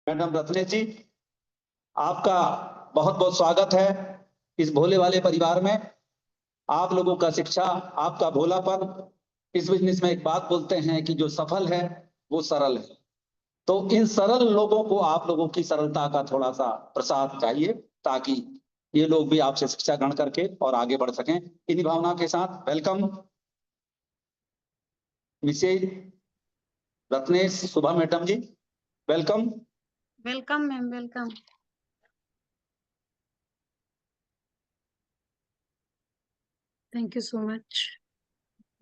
Madam Ratnesh जी, आपका बहुत बहुत स्वागत है इस भोले वाले परिवार में। आप लोगों का शिक्षा, आपका भोलापन। इस बिजनेस में एक बात बोलते हैं कि जो सफल है वो सरल है। तो इन सरल लोगों को आप लोगों की सरलता का थोड़ा सा प्रसाद चाहिए, ताकि ये लोग भी आपसे शिक्षा ग्रहण करके और आगे बढ़ सकें। इन्हीं भावना के साथ welcome Mrs Ratnesh Subha madam ji, welcome. Welcome ma'am, welcome. Thank you so much.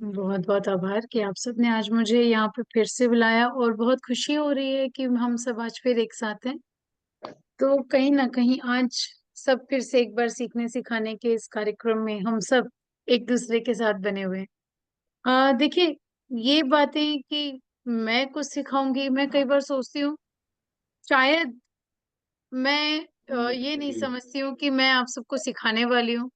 बहुत बहुत आभार कि आप सबने आज मुझे यहाँ पे फिर से बुलाया, और बहुत खुशी हो रही है कि हम सब आज फिर एक साथ हैं। तो कहीं ना कहीं आज सब फिर से एक बार सीखने सिखाने के इस कार्यक्रम में हम सब एक दूसरे के साथ बने हुए हैं। देखिए, ये बातें कि मैं कुछ सिखाऊंगी, मैं कई बार सोचती हूँ शायद मैं ये नहीं समझती हूँ कि मैं आप सबको सिखाने वाली हूँ,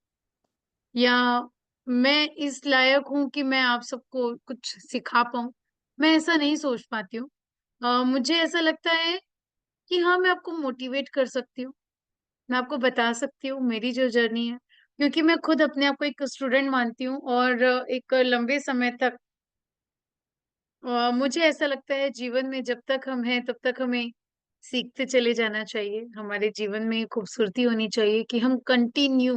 या मैं इस लायक हूं कि मैं आप सबको कुछ सिखा पाऊं। मैं ऐसा नहीं सोच पाती हूँ। मुझे ऐसा लगता है कि हाँ, मैं आपको मोटिवेट कर सकती हूँ, मैं आपको बता सकती हूँ मेरी जो जर्नी है, क्योंकि मैं खुद अपने आप को एक स्टूडेंट मानती हूँ। और एक लंबे समय तक मुझे ऐसा लगता है जीवन में जब तक हम हैं तब तक हमें सीखते चले जाना चाहिए। हमारे जीवन में ये खूबसूरती होनी चाहिए कि हम कंटिन्यू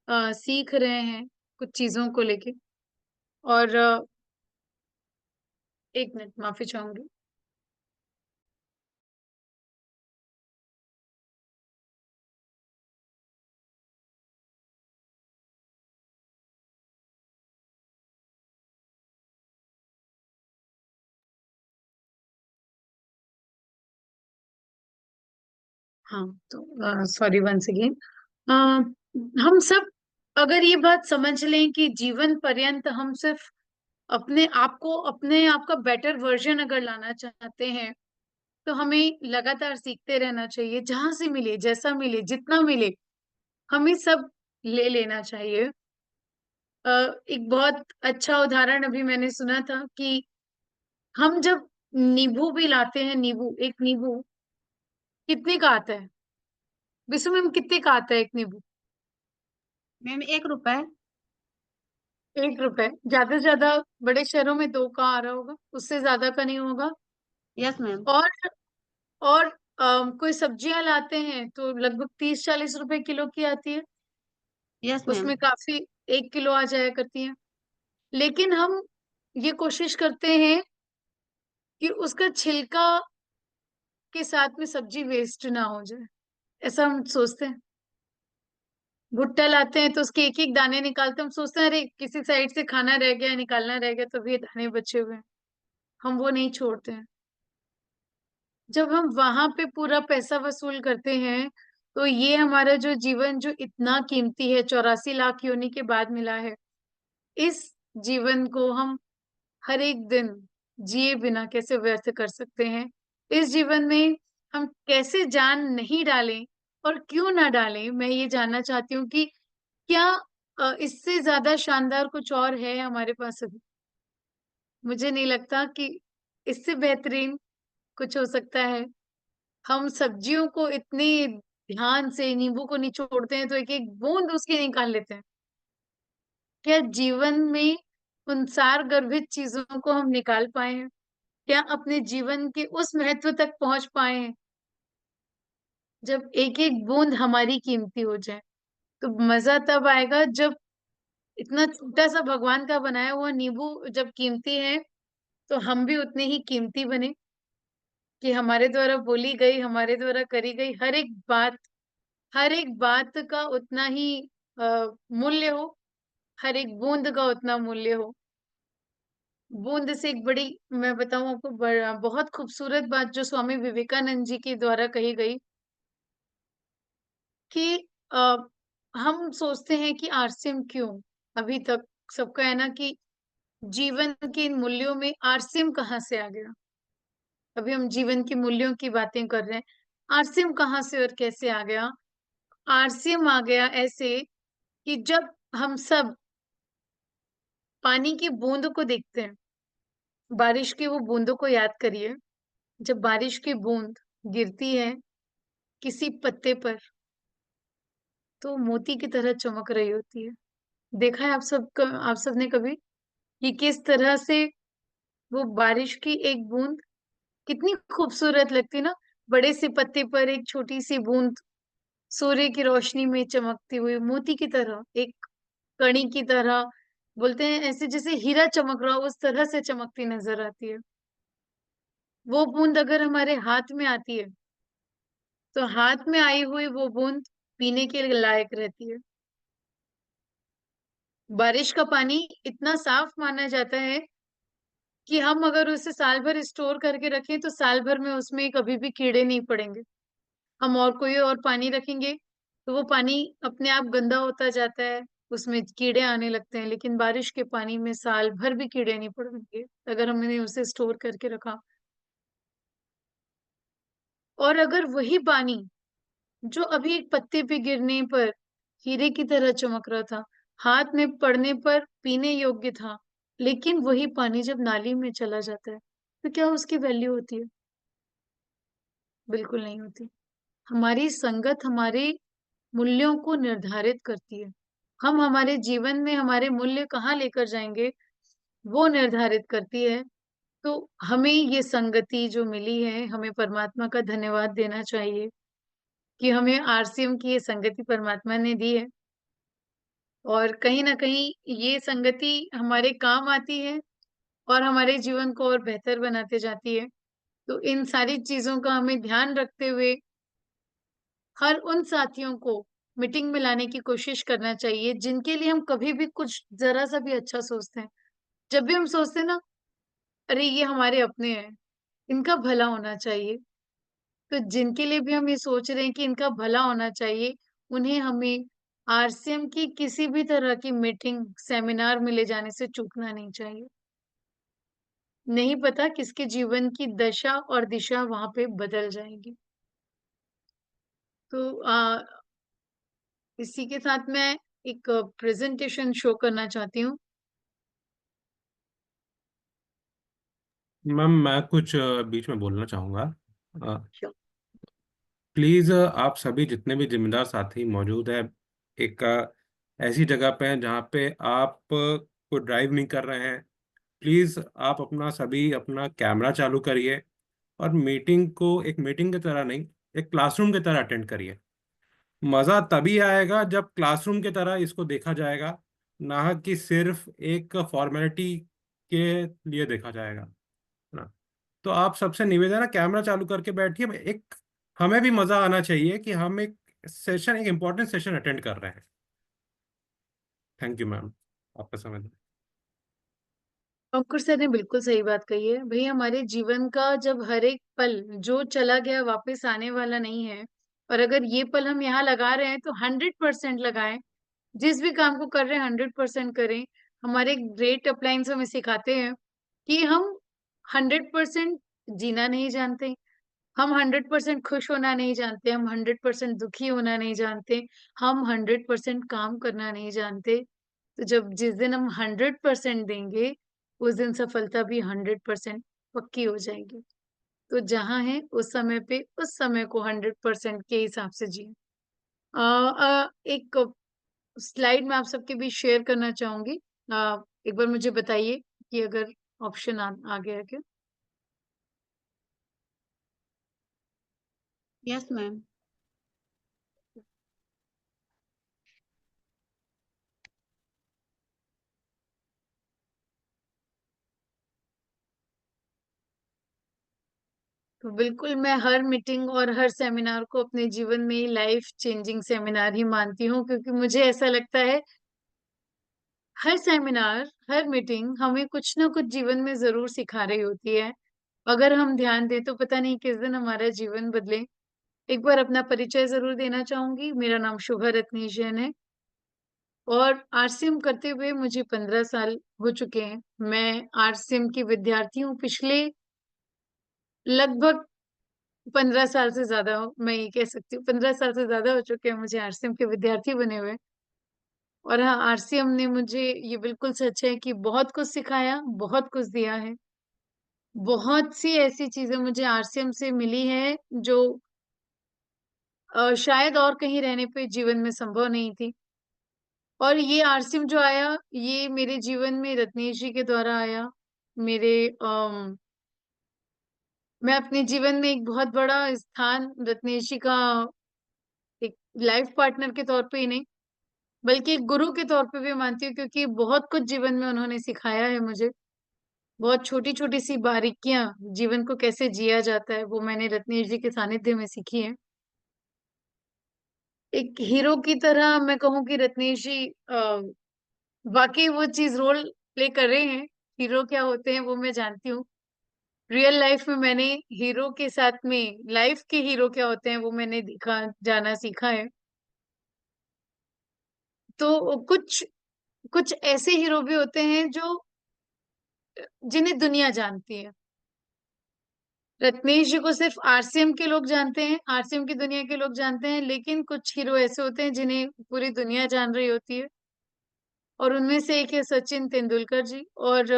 सीख रहे हैं कुछ चीजों को लेके। और एक मिनट, माफी चाहूंगी। हाँ, तो सॉरी वंस अगेन। हम सब अगर ये बात समझ लें कि जीवन पर्यंत हम सिर्फ अपने आप का बेटर वर्जन अगर लाना चाहते हैं, तो हमें लगातार सीखते रहना चाहिए। जहां से मिले, जैसा मिले, जितना मिले, हमें सब ले लेना चाहिए। एक बहुत अच्छा उदाहरण अभी मैंने सुना था कि हम जब नींबू भी लाते हैं, नींबू, एक नींबू कितने का आता है? विश्व में कितने का आता है एक नींबू? मैम 1 रुपए। 1 रुपए। ज्यादा से ज्यादा बड़े शहरों में 2 का आ रहा होगा, उससे ज्यादा का नहीं होगा। Yes ma'am. और और कोई सब्जियां लाते हैं तो लगभग 30-40 रुपए किलो की आती है। Yes ma'am. उसमें काफी 1 किलो आ जाया करती है। लेकिन हम ये कोशिश करते हैं कि उसका छिलका के साथ में सब्जी वेस्ट ना हो जाए, ऐसा हम सोचते हैं। भुट्टा लाते हैं तो उसके एक एक दाने निकालते हैं, हम सोचते हैं अरे किसी साइड से खाना रह गया, निकालना रह गया, तो भी ये दाने बचे हुए हैं। हम वो नहीं छोड़ते हैं। जब हम वहां पे पूरा पैसा वसूल करते हैं, तो ये हमारा जो जीवन जो इतना कीमती है, 84 लाख योनि के बाद मिला है, इस जीवन को हम हर एक दिन जिए बिना कैसे व्यर्थ कर सकते हैं? इस जीवन में हम कैसे जान नहीं डालें, और क्यों ना डालें? मैं ये जानना चाहती हूँ कि क्या इससे ज्यादा शानदार कुछ और है हमारे पास अभी? मुझे नहीं लगता कि इससे बेहतरीन कुछ हो सकता है। हम सब्जियों को इतने ध्यान से, नींबू को निचोड़ते हैं तो एक एक बूंद उसकी निकाल लेते हैं। क्या जीवन में उन सार गर्भित चीजों को हम निकाल पाए हैं? क्या अपने जीवन के उस महत्व तक पहुंच पाए हैं जब एक एक बूंद हमारी कीमती हो जाए? तो मजा तब आएगा जब इतना छोटा सा भगवान का बनाया हुआ नींबू जब कीमती है, तो हम भी उतने ही कीमती बने, कि हमारे द्वारा बोली गई, हमारे द्वारा करी गई हर एक बात का उतना ही मूल्य हो, हर एक बूंद का उतना मूल्य हो। बूंद से एक बड़ी, मैं बताऊं आपको, बहुत खूबसूरत बात जो स्वामी विवेकानंद जी के द्वारा कही गई, कि आ, हम सोचते हैं कि आरसीएम क्यों? अभी तक सबका है ना कि जीवन के इन मूल्यों में आरसीएम कहाँ से आ गया? अभी हम जीवन के मूल्यों की बातें कर रहे हैं, आरसीएम कहाँ से और कैसे आ गया? आरसीएम आ गया ऐसे कि जब हम सब पानी की बूंद को देखते हैं, बारिश की वो बूंदों को याद करिए। जब बारिश की बूंद गिरती है किसी पत्ते पर तो मोती की तरह चमक रही होती है। देखा है आप सबने कभी कि किस तरह से वो बारिश की एक बूंद कितनी खूबसूरत लगती है ना। बड़े से पत्ते पर एक छोटी सी बूंद सूर्य की रोशनी में चमकती हुई मोती की तरह, एक कणी की तरह, बोलते हैं ऐसे जैसे हीरा चमक रहा हो उस तरह से चमकती नजर आती है। वो बूंद अगर हमारे हाथ में आती है तो हाथ में आई हुई वो बूंद पीने के लायक रहती है। बारिश का पानी इतना साफ माना जाता है कि हम अगर उसे साल भर स्टोर करके रखें तो साल भर में उसमें कभी भी कीड़े नहीं पड़ेंगे। हम और कोई और पानी रखेंगे तो वो पानी अपने आप गंदा होता जाता है, उसमें कीड़े आने लगते हैं, लेकिन बारिश के पानी में साल भर भी कीड़े नहीं पड़ेंगे अगर हमने उसे स्टोर करके रखा। और अगर वही पानी जो अभी एक पत्ते पे गिरने पर हीरे की तरह चमक रहा था, हाथ में पड़ने पर पीने योग्य था, लेकिन वही पानी जब नाली में चला जाता है तो क्या उसकी वैल्यू होती है? बिल्कुल नहीं होती। हमारी संगत हमारे मूल्यों को निर्धारित करती है। हम हमारे जीवन में हमारे मूल्य कहाँ लेकर जाएंगे वो निर्धारित करती है। तो हमें ये संगति जो मिली है, हमें परमात्मा का धन्यवाद देना चाहिए कि हमें आरसीएम की ये संगति परमात्मा ने दी है। और कहीं ना कहीं ये संगति हमारे काम आती है और हमारे जीवन को और बेहतर बनाते जाती है। तो इन सारी चीजों का हमें ध्यान रखते हुए हर उन साथियों को मीटिंग में लाने की कोशिश करना चाहिए जिनके लिए हम कभी भी कुछ जरा सा भी अच्छा सोचते हैं। जब भी हम सोचते हैं ना, अरे ये हमारे अपने हैं, इनका भला होना चाहिए, तो जिनके लिए भी हम ये सोच रहे हैं कि इनका भला होना चाहिए, उन्हें हमें आरसीएम की किसी भी तरह की मीटिंग सेमिनार में ले जाने से चूकना नहीं चाहिए। नहीं पता किसके जीवन की दशा और दिशा वहां पे बदल जाएगी। तो इसी के साथ मैं एक प्रेजेंटेशन शो करना चाहती हूँ। मैम मैं कुछ बीच में बोलना चाहूँगा। प्लीज़ आप सभी जितने भी जिम्मेदार साथी मौजूद हैं, एक ऐसी जगह पे हैं जहाँ पे आप कोई ड्राइव नहीं कर रहे हैं। प्लीज़ आप अपना सभी अपना कैमरा चालू करिए और मीटिंग को एक मीटिंग की तरह नहीं, एक क्लासरूम की तरह अटेंड करिए। मज़ा तभी आएगा जब क्लासरूम की तरह इसको देखा जाएगा, ना कि सिर्फ एक फॉर्मेलिटी के लिए देखा जाएगा, है ना। तो आप सबसे निवेदन है, कैमरा चालू करके बैठिए। एक हमें भी मजा आना चाहिए कि हम एक सेशन, एक इम्पोर्टेंट सेशन अटेंड कर रहे हैं। थैंक यू मैम, आपका समय दें। अंकुर सर ने बिल्कुल सही बात कही है भाई। हमारे जीवन का जब हर एक पल जो चला गया वापस आने वाला नहीं है, और अगर ये पल हम यहाँ लगा रहे हैं तो 100% लगाएं। जिस भी काम को कर रहे हैं 100% करें। हमारे ग्रेट अपलाइंस हमें सिखाते हैं कि हम 100% जीना नहीं जानते, हम 100% खुश होना नहीं जानते, हम 100% दुखी होना नहीं जानते, हम 100% काम करना नहीं जानते। तो जब जिस दिन हम 100% देंगे उस दिन सफलता भी 100% पक्की हो जाएगी। तो जहां है उस समय पे उस समय को 100% के हिसाब से जिए। एक स्लाइड मैं आप सबके बीच शेयर करना चाहूंगी। एक बार मुझे बताइए कि अगर ऑप्शन आ गया क्या। Yes ma'am. तो बिल्कुल मैं हर मीटिंग और हर सेमिनार को अपने जीवन में लाइफ चेंजिंग सेमिनार ही मानती हूँ, क्योंकि मुझे ऐसा लगता है हर सेमिनार हर मीटिंग हमें कुछ ना कुछ जीवन में जरूर सिखा रही होती है। अगर हम ध्यान दें तो पता नहीं किस दिन हमारा जीवन बदले। एक बार अपना परिचय जरूर देना चाहूंगी। मेरा नाम शुभा रत्नेश जैन है और आरसीएम करते हुए मुझे 15 साल हो चुके हैं। मैं आरसीएम की विद्यार्थी हूँ। पिछले लगभग 15 साल से ज्यादा मैं ये कह सकती हूँ, 15 साल से ज्यादा हो चुके हैं मुझे आरसीएम के विद्यार्थी बने हुए। और हाँ, आरसीएम ने मुझे, ये बिल्कुल सच है कि बहुत कुछ सिखाया, बहुत कुछ दिया है। बहुत सी ऐसी चीजें मुझे आरसीएम से मिली है जो शायद और कहीं रहने पे जीवन में संभव नहीं थी। और ये आरसीएम जो आया, ये मेरे जीवन में रत्नेश जी के द्वारा आया। मेरे मैं अपने जीवन में एक बहुत बड़ा स्थान रत्नेश जी का एक लाइफ पार्टनर के तौर पे ही नहीं, बल्कि एक गुरु के तौर पे भी मानती हूँ, क्योंकि बहुत कुछ जीवन में उन्होंने सिखाया है मुझे। बहुत छोटी छोटी सी बारीकियां, जीवन को कैसे जिया जाता है, वो मैंने रत्नेश जी के सानिध्य में सीखी है। एक हीरो की तरह मैं कहूँ कि रत्नेश जी वाकई वो चीज रोल प्ले कर रहे हैं। हीरो क्या होते हैं वो मैं जानती हूँ। रियल लाइफ में मैंने हीरो के साथ में लाइफ के हीरो क्या होते हैं वो मैंने देखा, जाना, सीखा है। तो कुछ कुछ ऐसे हीरो भी होते हैं जो जिन्हें दुनिया जानती है। रत्नेश जी को सिर्फ आरसीएम के लोग जानते हैं, आरसीएम की दुनिया के लोग जानते हैं, लेकिन कुछ हीरो ऐसे होते हैं जिन्हें पूरी दुनिया जान रही होती है। और उनमें से एक है सचिन तेंदुलकर जी। और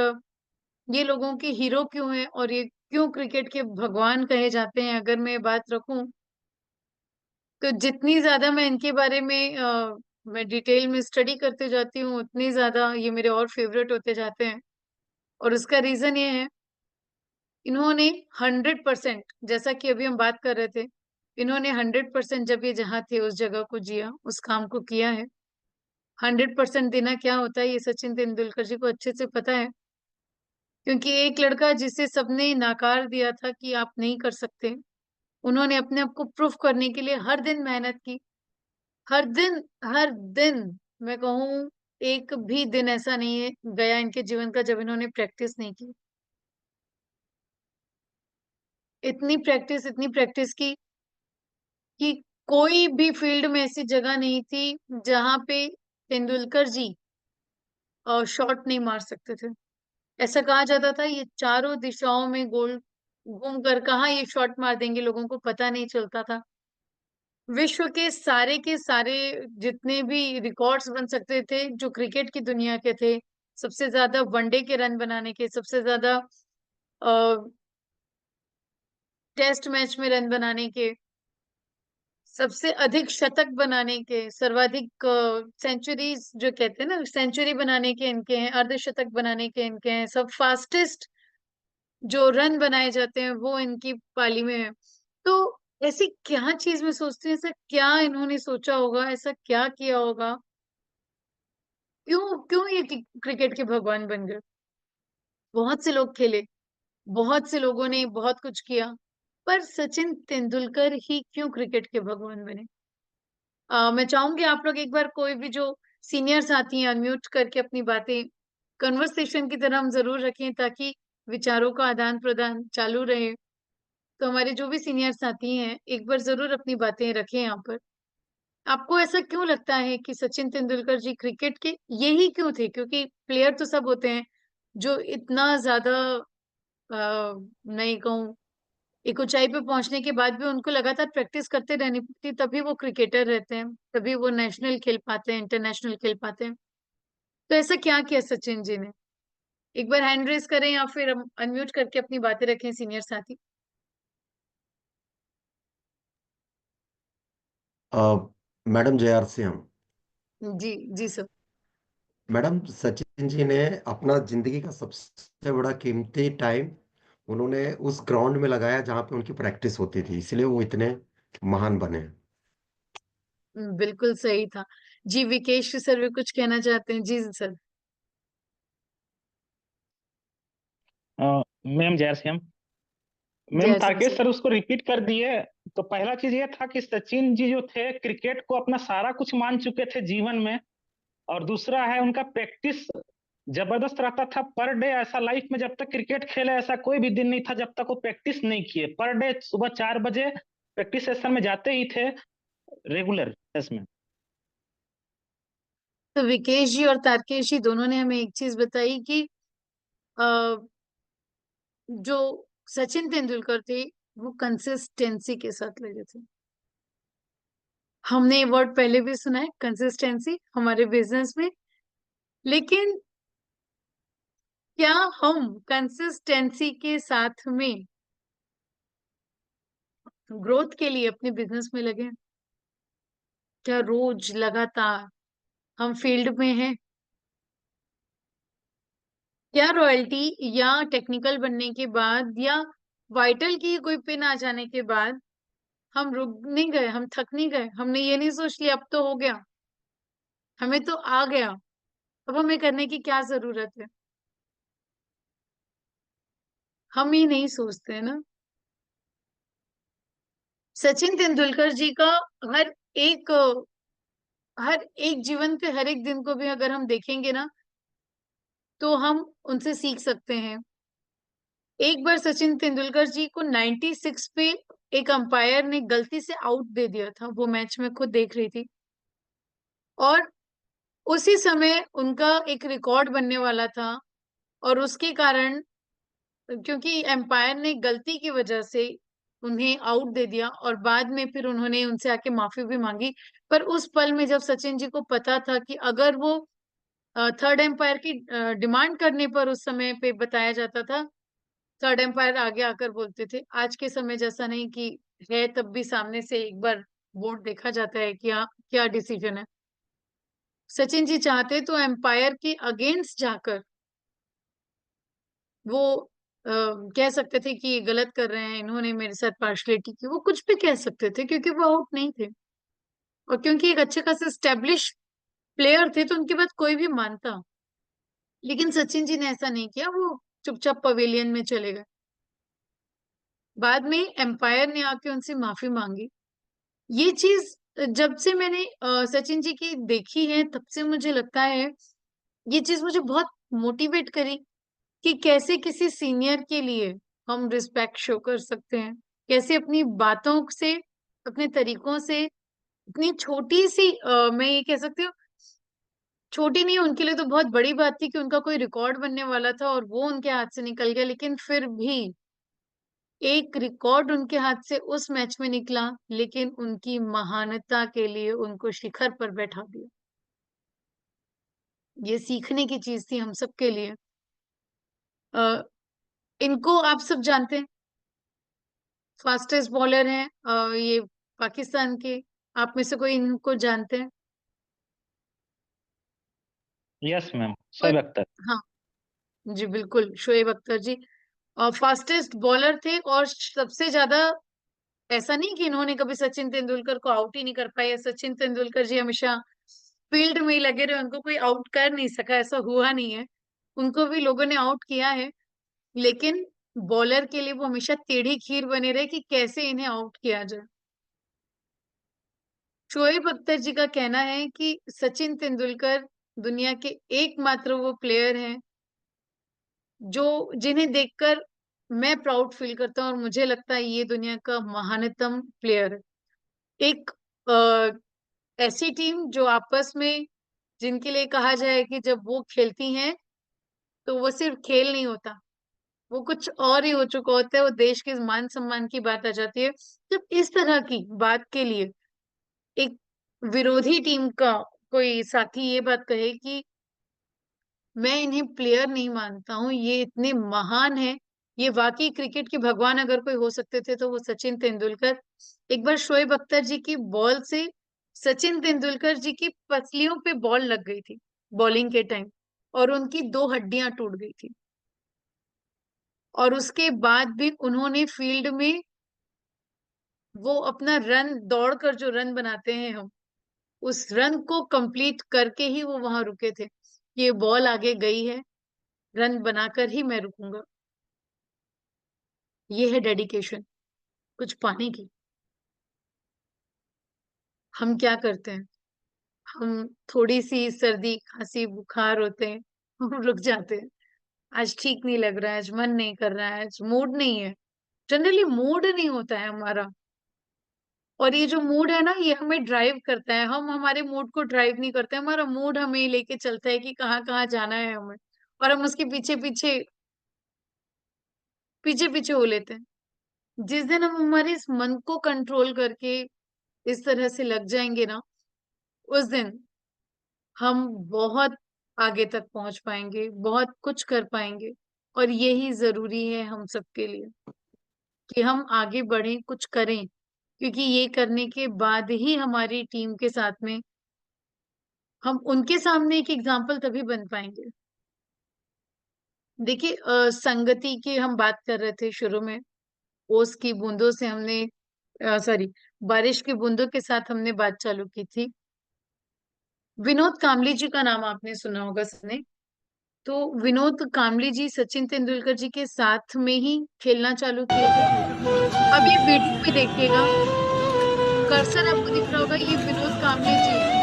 ये लोगों के हीरो क्यों हैं और ये क्यों क्रिकेट के भगवान कहे जाते हैं, अगर मैं बात रखूं तो जितनी ज्यादा मैं इनके बारे में मैं डिटेल में स्टडी करते जाती हूँ, उतनी ज्यादा ये मेरे और फेवरेट होते जाते हैं। और उसका रीजन ये है, इन्होंने 100%, जैसा कि अभी हम बात कर रहे थे, इन्होंने 100% जब ये जहाँ थे उस जगह को जिया, उस काम को किया है। 100% देना क्या होता है ये सचिन तेंदुलकर जी को अच्छे से पता है। क्योंकि एक लड़का जिसे सबने नकार दिया था कि आप नहीं कर सकते, उन्होंने अपने आप को प्रूफ करने के लिए हर दिन मेहनत की। हर दिन, हर दिन, मैं कहूँ एक भी दिन ऐसा नहीं है गया इनके जीवन का जब इन्होंने प्रैक्टिस नहीं की। इतनी प्रैक्टिस की कि कोई भी फील्ड में ऐसी जगह नहीं थी जहां पे तेंदुलकर जी शॉट नहीं मार सकते थे। ऐसा कहा जाता था ये चारों दिशाओं में गोल घूम कर कहाँ ये शॉट मार देंगे, लोगों को पता नहीं चलता था। विश्व के सारे जितने भी रिकॉर्ड्स बन सकते थे जो क्रिकेट की दुनिया के थे, सबसे ज्यादा वनडे के रन बनाने के, सबसे ज्यादा टेस्ट मैच में रन बनाने के, सबसे अधिक शतक बनाने के, सर्वाधिक सेंचुरीज जो कहते हैं ना, सेंचुरी बनाने के इनके हैं, अर्धशतक बनाने के इनके हैं, सब फास्टेस्ट जो रन बनाए जाते हैं वो इनकी पाली में है। तो ऐसी क्या चीज में सोचती हूँ, ऐसा क्या इन्होंने सोचा होगा, ऐसा क्या किया होगा, क्यों क्यों ये क्रिकेट के भगवान बन गए। बहुत से लोग खेले, बहुत से लोगों ने बहुत कुछ किया, पर सचिन तेंदुलकर ही क्यों क्रिकेट के भगवान बने। मैं चाहूंगी आप लोग एक बार कोई भी जो सीनियर साथी हैं अनम्यूट करके अपनी बातें कन्वर्सेशन की तरह हम जरूर रखें, ताकि विचारों का आदान प्रदान चालू रहे। तो हमारे जो भी सीनियर साथी हैं एक बार जरूर अपनी बातें रखें यहाँ पर। आपको ऐसा क्यों लगता है कि सचिन तेंदुलकर जी क्रिकेट के यही क्यों थे, क्योंकि प्लेयर तो सब होते हैं जो इतना ज्यादा नहीं कहूँ, एक ऊंचाई पे पहुंचने के बाद भी उनको लगातार प्रैक्टिस करते रहनी पड़ती, तभी वो क्रिकेटर रहते हैं, तभी वो नेशनल खेल पाते हैं, इंटरनेशनल खेल पाते हैं। तो ऐसा क्या किया सचिन जी ने, एक बार हैंड रेस करें या फिर हम अनम्यूट करके अपनी बातें रखें सीनियर साथी। अ, मैडम जय आर सिंह। जी, जी सर। मैडम सचिन जी ने अपना जिंदगी का सबसे बड़ा कीमती टाइम उन्होंने उस ग्राउंड में लगाया जहां पे उनकी प्रैक्टिस होती थी, इसलिए वो इतने महान बने। बिल्कुल सही था। जी विकेश सर भी कुछ कहना चाहते हैं, जी सर। मैम जय श्याम। मैम जय सिंह तारकेश सर। सर उसको रिपीट कर दिए। तो पहला चीज ये था कि सचिन जी जो थे क्रिकेट को अपना सारा कुछ मान चुके थे जीवन में। और दूसरा है उनका प्रैक्टिस जबरदस्त रहता था पर डे। ऐसा लाइफ में जब तक क्रिकेट खेले ऐसा कोई भी दिन नहीं था जब तक वो प्रैक्टिस नहीं किए। पर डे सुबह 4 बजे प्रैक्टिस सेशन में जाते ही थे रेगुलर। Yes ma'am. तो विकेश जी और तारकेश जी दोनों ने हमें एक चीज बताई कि अ, जो सचिन तेंदुलकर थे वो कंसिस्टेंसी के साथ लगे थे। हमने ये वर्ड पहले भी सुना है, कंसिस्टेंसी, हमारे बिजनेस में। लेकिन क्या हम कंसिस्टेंसी के साथ में ग्रोथ के लिए अपने बिजनेस में लगे? क्या रोज लगातार हम फील्ड में हैं? क्या रॉयल्टी या टेक्निकल बनने के बाद या वाइटल की कोई पिन आ जाने के बाद हम रुक नहीं गए, हम थक नहीं गए, हमने ये नहीं सोच लिया अब तो हो गया, हमें तो आ गया, अब हमें करने की क्या जरूरत है? हम ये नहीं सोचते ना। सचिन तेंदुलकर जी का हर एक हर एक जीवन के हर एक दिन को भी अगर हम देखेंगे ना तो हम उनसे सीख सकते हैं। एक बार सचिन तेंदुलकर जी को 96 पे एक अंपायर ने गलती से आउट दे दिया था, वो मैच में खुद देख रही थी, और उसी समय उनका एक रिकॉर्ड बनने वाला था, और उसके कारण क्योंकि एम्पायर ने गलती की वजह से उन्हें आउट दे दिया और बाद में फिर उन्होंने उनसे आके माफी भी मांगी। पर उस पल में जब सचिन जी को पता था कि अगर वो थर्ड एम्पायर की डिमांड करने पर उस समय पे बताया जाता था, थर्ड एम्पायर आगे आकर बोलते थे। आज के समय जैसा नहीं कि है तब भी सामने से एक बार बोर्ड देखा जाता है कि हाँ क्या डिसीजन है। सचिन जी चाहते तो एम्पायर के अगेंस्ट जाकर वो कह सकते थे कि ये गलत कर रहे हैं, इन्होंने मेरे साथ पार्शलिटी की, वो कुछ भी कह सकते थे क्योंकि वो आउट नहीं थे, और क्योंकि एक अच्छे खासे स्टेब्लिश प्लेयर थे तो उनकी बात कोई भी मानता। लेकिन सचिन जी ने ऐसा नहीं किया, वो चुपचाप पवेलियन में चले गए। बाद में एम्पायर ने आके उनसे माफी मांगी। ये चीज जब से मैंने सचिन जी की देखी है तब से मुझे लगता है, ये चीज मुझे बहुत मोटिवेट करी कि कैसे किसी सीनियर के लिए हम रिस्पेक्ट शो कर सकते हैं, कैसे अपनी बातों से, अपने तरीकों से, इतनी छोटी सी मैं ये कह सकती हूँ, छोटी नहीं, उनके लिए तो बहुत बड़ी बात थी कि उनका कोई रिकॉर्ड बनने वाला था और वो उनके हाथ से निकल गया, लेकिन फिर भी एक रिकॉर्ड उनके हाथ से उस मैच में निकला, लेकिन उनकी महानता के लिए उनको शिखर पर बैठा दिया। ये सीखने की चीज थी हम सबके लिए। अ, इनको आप सब जानते हैं, फास्टेस्ट बॉलर हैं ये पाकिस्तान के। आप में से कोई इनको जानते हैं? यस मैम, और शोएब अख्तर। हाँ जी बिल्कुल, शोएब अख्तर जी फास्टेस्ट बॉलर थे, और सबसे ज्यादा ऐसा नहीं कि इन्होंने कभी सचिन तेंदुलकर को आउट ही नहीं कर पाए, सचिन तेंदुलकर जी हमेशा फील्ड में ही लगे रहे, उनको कोई आउट कर नहीं सका, ऐसा हुआ नहीं है। उनको भी लोगों ने आउट किया है, लेकिन बॉलर के लिए वो हमेशा टेढ़ी खीर बने रहे कि कैसे इन्हें आउट किया जाए। शोएब अख्तर जी का कहना है कि सचिन तेंदुलकर दुनिया के एकमात्र वो प्लेयर हैं जो जिन्हें देखकर मैं प्राउड फील करता हूँ, और मुझे लगता है ये दुनिया का महानतम प्लेयर है। एक ऐसी टीम जो आपस में, जिनके लिए कहा जाए कि जब वो खेलती हैं तो वो सिर्फ खेल नहीं होता, वो कुछ और ही हो चुका होता है, वो देश के मान सम्मान की बात आ जाती है। जब इस तरह की बात के लिए एक विरोधी टीम का कोई साथी ये बात कहे कि मैं इन्हें प्लेयर नहीं मानता हूँ, ये इतने महान है, ये वाकई क्रिकेट के भगवान अगर कोई हो सकते थे तो वो सचिन तेंदुलकर। एक बार शोएब अख्तर जी की बॉल से सचिन तेंदुलकर जी की पसलियों पे बॉल लग गई थी बॉलिंग के टाइम, और उनकी दो हड्डियां टूट गई थी, और उसके बाद भी उन्होंने फील्ड में वो अपना रन दौड़कर जो रन बनाते हैं हम, उस रन को कंप्लीट करके ही वो वहां रुके थे। ये बॉल आगे गई है, रन बनाकर ही मैं रुकूंगा। ये है डेडिकेशन कुछ पाने की। हम क्या करते हैं, हम थोड़ी सी सर्दी खांसी बुखार होते हैं, हम रुक जाते हैं, आज ठीक नहीं लग रहा है, आज मन नहीं कर रहा है, आज मूड नहीं है। जनरली मूड नहीं होता है हमारा, और ये जो मूड है ना ये हमें ड्राइव करता है, हम हमारे मूड को ड्राइव नहीं करते, हमारा मूड हमें लेके चलता है कि कहाँ कहाँ जाना है हमें, और हम उसके पीछे पीछे पीछे पीछे हो लेते हैं। जिस दिन हम हमारे इस मन को कंट्रोल करके इस तरह से लग जाएंगे ना, उस दिन हम बहुत आगे तक पहुंच पाएंगे, बहुत कुछ कर पाएंगे। और यही जरूरी है हम सबके लिए कि हम आगे बढ़ें, कुछ करें, क्योंकि ये करने के बाद ही हमारी टीम के साथ में हम उनके सामने एक एग्जाम्पल तभी बन पाएंगे। देखिए, संगति की हम बात कर रहे थे शुरू में। ओस की बूंदों से हमने, सॉरी, बारिश की बूंदों के साथ हमने बात चालू की थी। विनोद कामली जी का नाम आपने सुना होगा सबने। तो विनोद कामली जी सचिन तेंदुलकर जी के साथ में ही खेलना चालू किए थे। अब ये वीडियो भी देखिएगा, कर्सर आपको दिख रहा होगा, ये विनोद कामली जी हैं।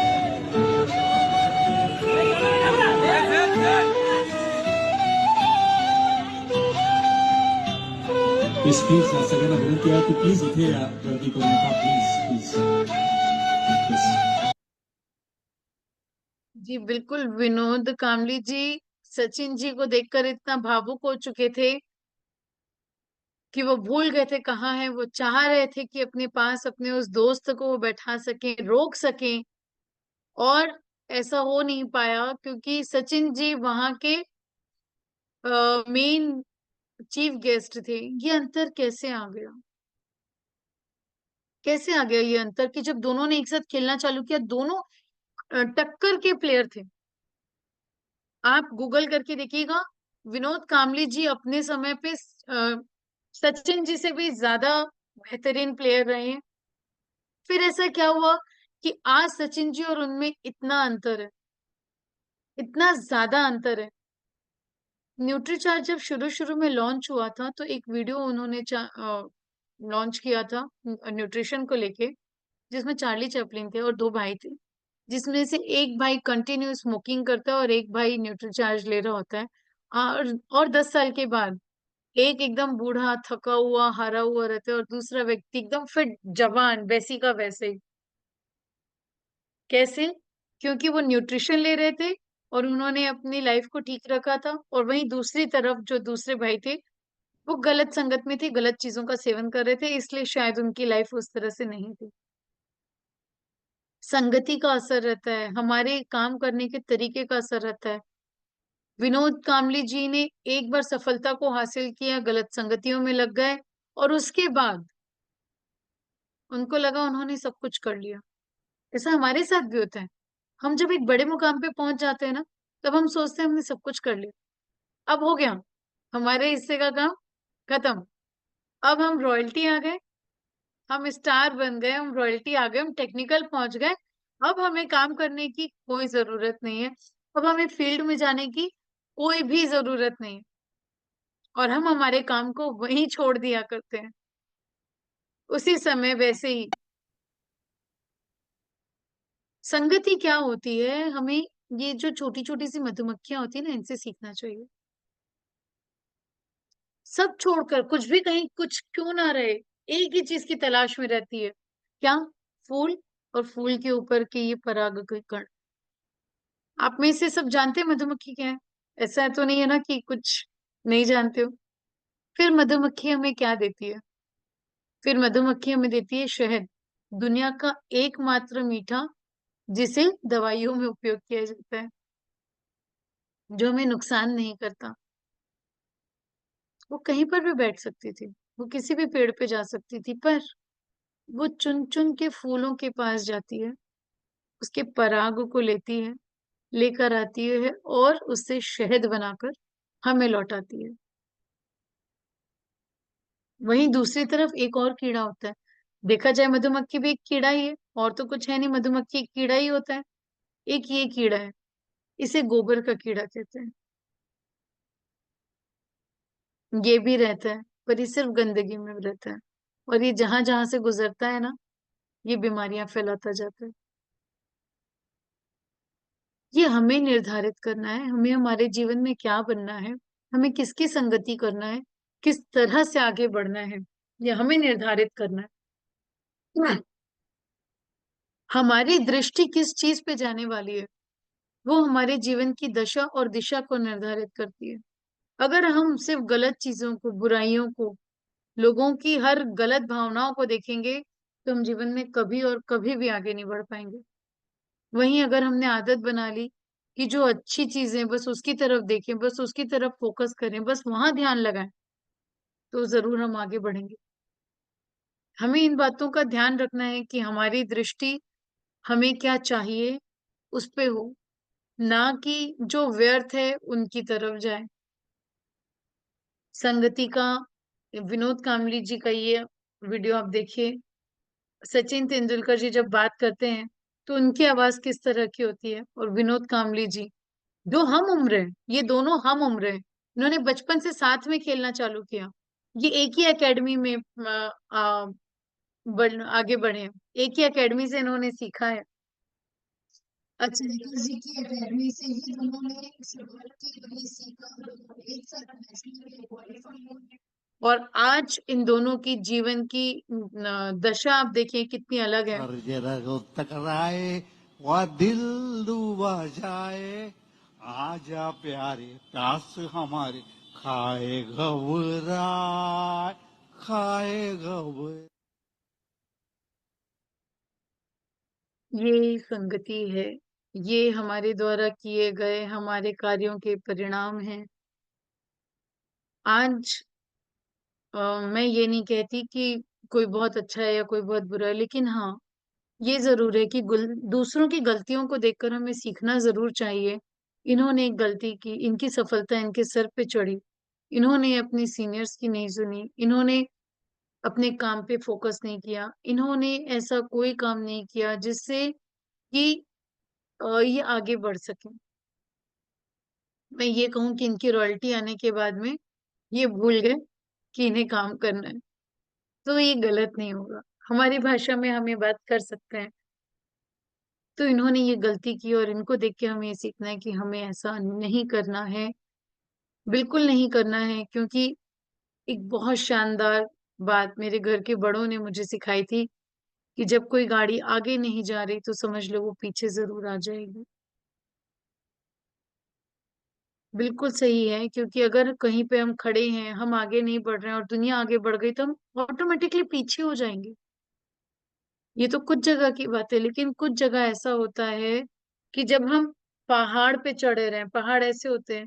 प्लीज प्लीज सगळ्यांना विनंती आहे की प्लीज इथे या, गर्दी करू नका, प्लीज प्लीज। जी बिल्कुल, विनोद कामली जी सचिन जी को देखकर इतना भावुक हो चुके थे कि वो भूल गए थे कहाँ है। वो चाह रहे थे कि अपने पास अपने उस दोस्त को वो बैठा सके, रोक सके, और ऐसा हो नहीं पाया क्योंकि सचिन जी वहां के मेन चीफ गेस्ट थे। ये अंतर कैसे आ गया, कैसे आ गया ये अंतर कि जब दोनों ने एक साथ खेलना चालू किया, दोनों टक्कर के प्लेयर थे। आप गूगल करके देखिएगा, विनोद कामली जी अपने समय पे सचिन जी से भी ज्यादा बेहतरीन प्लेयर रहे हैं। फिर ऐसा क्या हुआ कि आज सचिन जी और उनमें इतना अंतर है, इतना ज्यादा अंतर है। न्यूट्रीचार्ज जब शुरू शुरू में लॉन्च हुआ था तो एक वीडियो उन्होंने लॉन्च किया था न्यूट्रिशन को लेके, जिसमें चार्ली चैपलिन थे और दो भाई थे, जिसमें से एक भाई कंटिन्यू स्मोकिंग करता है और एक भाई न्यूट्रीचार्ज ले रहा होता है। और 10 साल के बाद एक एकदम बूढ़ा थका हुआ हारा हुआ रहता है और दूसरा व्यक्ति एकदम फिट जवान वैसी का वैसे ही। कैसे? क्योंकि वो न्यूट्रिशन ले रहे थे और उन्होंने अपनी लाइफ को ठीक रखा था। और वहीं दूसरी तरफ जो दूसरे भाई थे, वो गलत संगत में थे, गलत चीजों का सेवन कर रहे थे, इसलिए शायद उनकी लाइफ उस तरह से नहीं थी। संगति का असर रहता है, हमारे काम करने के तरीके का असर रहता है। विनोद कामली जी ने एक बार सफलता को हासिल किया, गलत संगतियों में लग गए, और उसके बाद उनको लगा उन्होंने सब कुछ कर लिया। ऐसा हमारे साथ भी होता है। हम जब एक बड़े मुकाम पे पहुंच जाते हैं ना, तब हम सोचते हैं हमने सब कुछ कर लिया, अब हो गया, हमारे हिस्से का काम खत्म, अब हम रॉयल्टी आ गए, हम स्टार बन गए, हम रॉयल्टी आ गए, हम टेक्निकल पहुंच गए, अब हमें काम करने की कोई जरूरत नहीं है, अब हमें फील्ड में जाने की कोई भी जरूरत नहीं है, और हम हमारे काम को वहीं छोड़ दिया करते हैं उसी समय। वैसे ही संगति क्या होती है, हमें ये जो छोटी छोटी सी मधुमक्खियां होती है ना, इनसे सीखना चाहिए। सब छोड़कर कुछ भी कहीं कुछ क्यों ना रहे, एक ही चीज की तलाश में रहती है, क्या? फूल, और फूल के ऊपर के ये पराग के कण। आप में से सब जानते हैं मधुमक्खी क्या है? ऐसा तो नहीं है ना कि कुछ नहीं जानते हो। फिर मधुमक्खी हमें क्या देती है? फिर मधुमक्खी हमें देती है शहद, दुनिया का एकमात्र मीठा जिसे दवाइयों में उपयोग किया जाता है, जो हमें नुकसान नहीं करता। वो कहीं पर भी बैठ सकती थी, वो किसी भी पेड़ पे जा सकती थी, पर वो चुन चुन के फूलों के पास जाती है, उसके पराग को लेती है, लेकर आती है और उससे शहद बनाकर हमें लौटाती है। वहीं दूसरी तरफ एक और कीड़ा होता है। देखा जाए मधुमक्खी भी एक कीड़ा ही है, और तो कुछ है नहीं, मधुमक्खी एक कीड़ा ही होता है। एक ये कीड़ा है, इसे गोबर का कीड़ा कहते हैं। ये भी रहता है, पर ये सिर्फ गंदगी में रहता है, और ये जहां जहां से गुजरता है ना, ये बीमारियां फैलाता जाता है। ये हमें निर्धारित करना है, हमें हमारे जीवन में क्या बनना है, हमें किसकी संगति करना है, किस तरह से आगे बढ़ना है, ये हमें निर्धारित करना है। हमारी दृष्टि किस चीज पे जाने वाली है, वो हमारे जीवन की दशा और दिशा को निर्धारित करती है। अगर हम सिर्फ गलत चीजों को, बुराइयों को, लोगों की हर गलत भावनाओं को देखेंगे, तो हम जीवन में कभी और कभी भी आगे नहीं बढ़ पाएंगे। वहीं अगर हमने आदत बना ली कि जो अच्छी चीजें बस उसकी तरफ देखें, बस उसकी तरफ फोकस करें, बस वहां ध्यान लगाएं, तो जरूर हम आगे बढ़ेंगे। हमें इन बातों का ध्यान रखना है कि हमारी दृष्टि हमें क्या चाहिए उस पे हो, ना कि जो व्यर्थ है उनकी तरफ जाए। संगति का, विनोद कामली जी का ये वीडियो आप देखिए। सचिन तेंदुलकर जी जब बात करते हैं तो उनकी आवाज किस तरह की होती है, और विनोद कामली जी जो हम उम्र है, ये दोनों हम उम्र है, इन्होंने बचपन से साथ में खेलना चालू किया। ये एक ही एकेडमी में आगे बढ़े हैं। एक ही एकेडमी से इन्होंने सीखा है। अच्छा, निखिल जी की एकेडमी से ही दोनों ने फुटबॉल के लिए सीखा, एक साथ नेशनल के लिए क्वालिफाई हुए। और आज इन दोनों की जीवन की दशा आप देखिए कितनी अलग है। और जरा को टकराए वह दिल डूबा जाए, आजा प्यारे प्यास हमारे खाए घबराए, खाए घबराए। ये संगति है, ये हमारे द्वारा किए गए हमारे कार्यों के परिणाम हैं। आज मैं ये नहीं कहती कि कोई बहुत अच्छा है या कोई बहुत बुरा है, लेकिन हाँ, ये जरूर है कि दूसरों की गलतियों को देखकर हमें सीखना जरूर चाहिए। इन्होंने एक गलती की, इनकी सफलता इनके सर पे चढ़ी, इन्होंने अपनी सीनियर्स की नहीं सुनी, इन्होंने अपने काम पे फोकस नहीं किया, इन्होंने ऐसा कोई काम नहीं किया जिससे कि ये आगे बढ़ सके। मैं ये कहूँ कि इनकी रॉयल्टी आने के बाद में ये भूल गए कि इन्हें काम करना है, तो ये गलत नहीं होगा। हमारी भाषा में हम ये बात कर सकते हैं। तो इन्होंने ये गलती की और इनको देख के हमें ये सीखना है कि हमें ऐसा नहीं करना है, बिल्कुल नहीं करना है। क्योंकि एक बहुत शानदार बात मेरे घर के बड़ों ने मुझे सिखाई थी कि जब कोई गाड़ी आगे नहीं जा रही तो समझ लो वो पीछे जरूर आ जाएगी। बिल्कुल सही है, क्योंकि अगर कहीं पे हम खड़े हैं, हम आगे नहीं बढ़ रहे हैं और दुनिया आगे बढ़ गई, तो हम ऑटोमेटिकली पीछे हो जाएंगे। ये तो कुछ जगह की बात है, लेकिन कुछ जगह ऐसा होता है कि जब हम पहाड़ पे चढ़े रहे हैं, पहाड़ ऐसे होते हैं,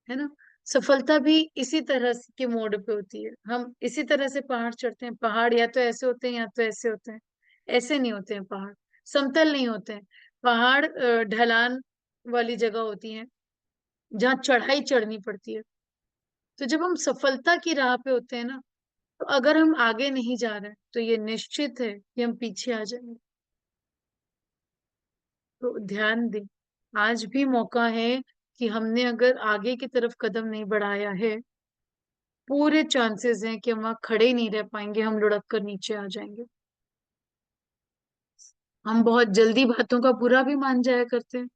है ना। सफलता भी इसी तरह के मोड पे होती है। हम इसी तरह से पहाड़ चढ़ते हैं। पहाड़ या तो ऐसे होते हैं या तो ऐसे होते हैं। ऐसे नहीं होते हैं पहाड़, समतल नहीं होते हैं पहाड़। ढलान वाली जगह होती है जहाँ चढ़ाई चढ़नी पड़ती है। तो जब हम सफलता की राह पे होते हैं ना, तो अगर हम आगे नहीं जा रहे हैं तो ये निश्चित है कि हम पीछे आ जाएंगे। तो ध्यान दें, आज भी मौका है कि हमने अगर आगे की तरफ कदम नहीं बढ़ाया है, पूरे चांसेस हैं कि हम वहां खड़े नहीं रह पाएंगे, हम लुढ़क कर नीचे आ जाएंगे। हम बहुत जल्दी बातों का बुरा भी मान जाया करते हैं।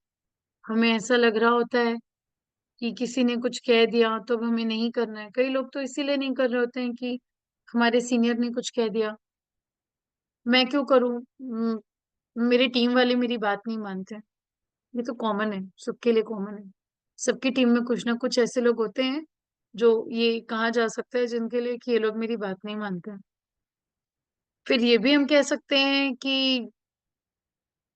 हमें ऐसा लग रहा होता है कि किसी ने कुछ कह दिया तो अब हमें नहीं करना है। कई लोग तो इसीलिए नहीं कर रहे होते हैं कि हमारे सीनियर ने कुछ कह दिया, मैं क्यों करूं, मेरी टीम वाले मेरी बात नहीं मानते। ये तो कॉमन है, सबके लिए कॉमन है। सबकी टीम में कुछ ना कुछ ऐसे लोग होते हैं जो, ये कहा जा सकता है, जिनके लिए कि ये लोग मेरी बात नहीं मानते हैं। फिर ये भी हम कह सकते हैं कि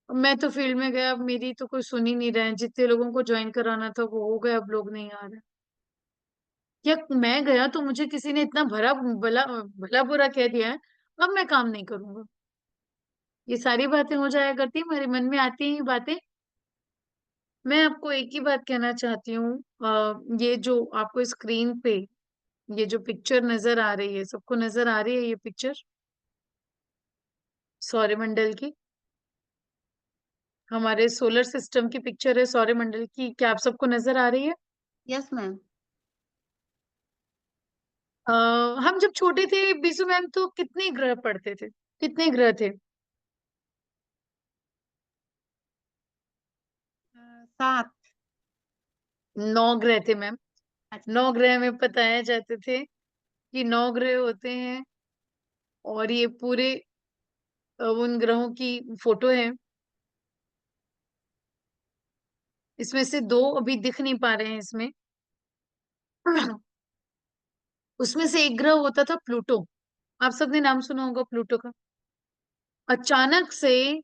मैं तो फील्ड में गया, अब मेरी तो कोई सुन ही नहीं रहे हैं, जितने लोगों को ज्वाइन कराना था वो हो गए, अब लोग नहीं आ रहे। या मैं गया तो मुझे किसी ने इतना भला भला भला बुरा कह दिया है, अब मैं काम नहीं करूंगा। ये सारी बातें हो जाया करती है, हमारे मन में आती हैं ये बातें। मैं आपको एक ही बात कहना चाहती हूँ, ये जो आपको स्क्रीन पे ये जो पिक्चर नजर आ रही है, सबको नजर आ रही है ये पिक्चर सौरमंडल की, हमारे सोलर सिस्टम की पिक्चर है सौरमंडल की। क्या आप सबको नजर आ रही है? Yes ma'am. हम जब छोटे थे बीसू मैम, तो कितने ग्रह पढ़ते थे, कितने ग्रह थे? 7। 9 ग्रह थे मैम। अच्छा। 9 ग्रह में बताया जाते थे कि 9 ग्रह होते हैं, और ये पूरे उन ग्रहों की फोटो है। इसमें से 2 अभी दिख नहीं पा रहे हैं इसमें। उसमें से एक ग्रह होता था प्लूटो। आप सबने नाम सुना होगा प्लूटो का। अचानक से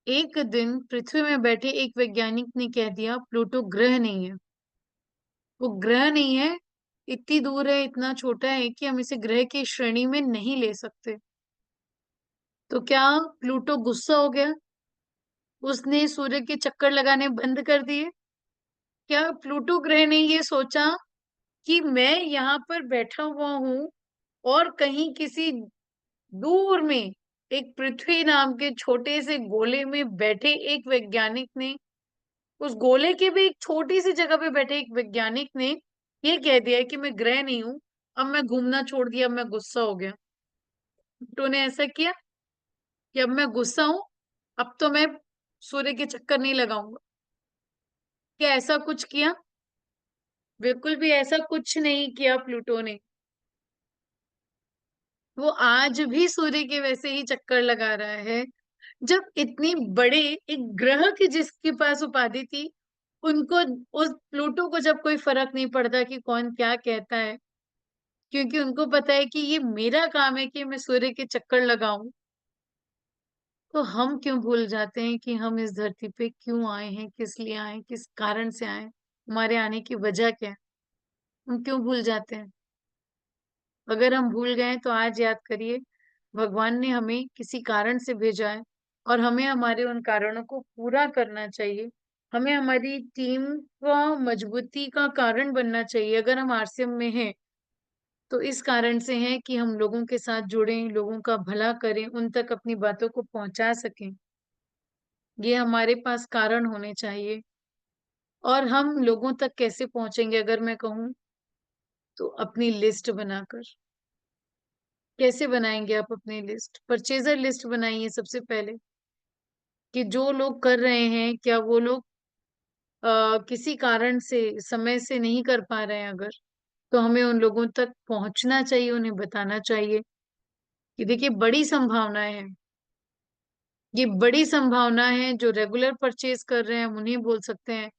एक दिन पृथ्वी में बैठे एक वैज्ञानिक ने कह दिया प्लूटो ग्रह नहीं है, वो ग्रह नहीं है, इतनी दूर है, इतना छोटा है कि हम इसे ग्रह की श्रेणी में नहीं ले सकते। तो क्या प्लूटो गुस्सा हो गया, उसने सूर्य के चक्कर लगाने बंद कर दिए? क्या प्लूटो ग्रह ने ये सोचा कि मैं यहाँ पर बैठा हुआ हूँ और कहीं किसी दूर में एक पृथ्वी नाम के छोटे से गोले में बैठे एक वैज्ञानिक ने, उस गोले के भी एक छोटी सी जगह पे बैठे एक वैज्ञानिक ने ये कह दिया कि मैं ग्रह नहीं हूं, अब मैं घूमना छोड़ दिया, अब मैं गुस्सा हो गया? प्लूटो ने ऐसा किया कि अब मैं गुस्सा हूं, अब तो मैं सूर्य के चक्कर नहीं लगाऊंगा? क्या ऐसा कुछ किया? बिल्कुल भी ऐसा कुछ नहीं किया प्लूटो ने। वो आज भी सूर्य के वैसे ही चक्कर लगा रहा है। जब इतनी बड़े एक ग्रह की जिसके पास उपाधि थी, उनको, उस प्लूटो को जब कोई फर्क नहीं पड़ता कि कौन क्या कहता है, क्योंकि उनको पता है कि ये मेरा काम है कि मैं सूर्य के चक्कर लगाऊं, तो हम क्यों भूल जाते हैं कि हम इस धरती पे क्यों आए हैं, किस लिए आए हैं, किस कारण से आए हैं, हमारे आने की वजह क्या है? हम क्यों भूल जाते हैं? अगर हम भूल गए तो आज याद करिए, भगवान ने हमें किसी कारण से भेजा है और हमें हमारे उन कारणों को पूरा करना चाहिए। हमें हमारी टीम का मजबूती का कारण बनना चाहिए। अगर हम आरसीएम में हैं तो इस कारण से हैं कि हम लोगों के साथ जुड़ें, लोगों का भला करें, उन तक अपनी बातों को पहुंचा सकें। ये हमारे पास कारण होने चाहिए। और हम लोगों तक कैसे पहुंचेंगे अगर मैं कहूँ, तो अपनी लिस्ट बनाकर। कैसे बनाएंगे आप अपनी लिस्ट? परचेजर लिस्ट बनाइए सबसे पहले, कि जो लोग कर रहे हैं क्या वो लोग किसी कारण से समय से नहीं कर पा रहे हैं, अगर तो हमें उन लोगों तक पहुंचना चाहिए, उन्हें बताना चाहिए कि देखिए बड़ी संभावनाएं हैं, ये बड़ी संभावना है। जो रेगुलर परचेज कर रहे हैं हम उन्हें बोल सकते हैं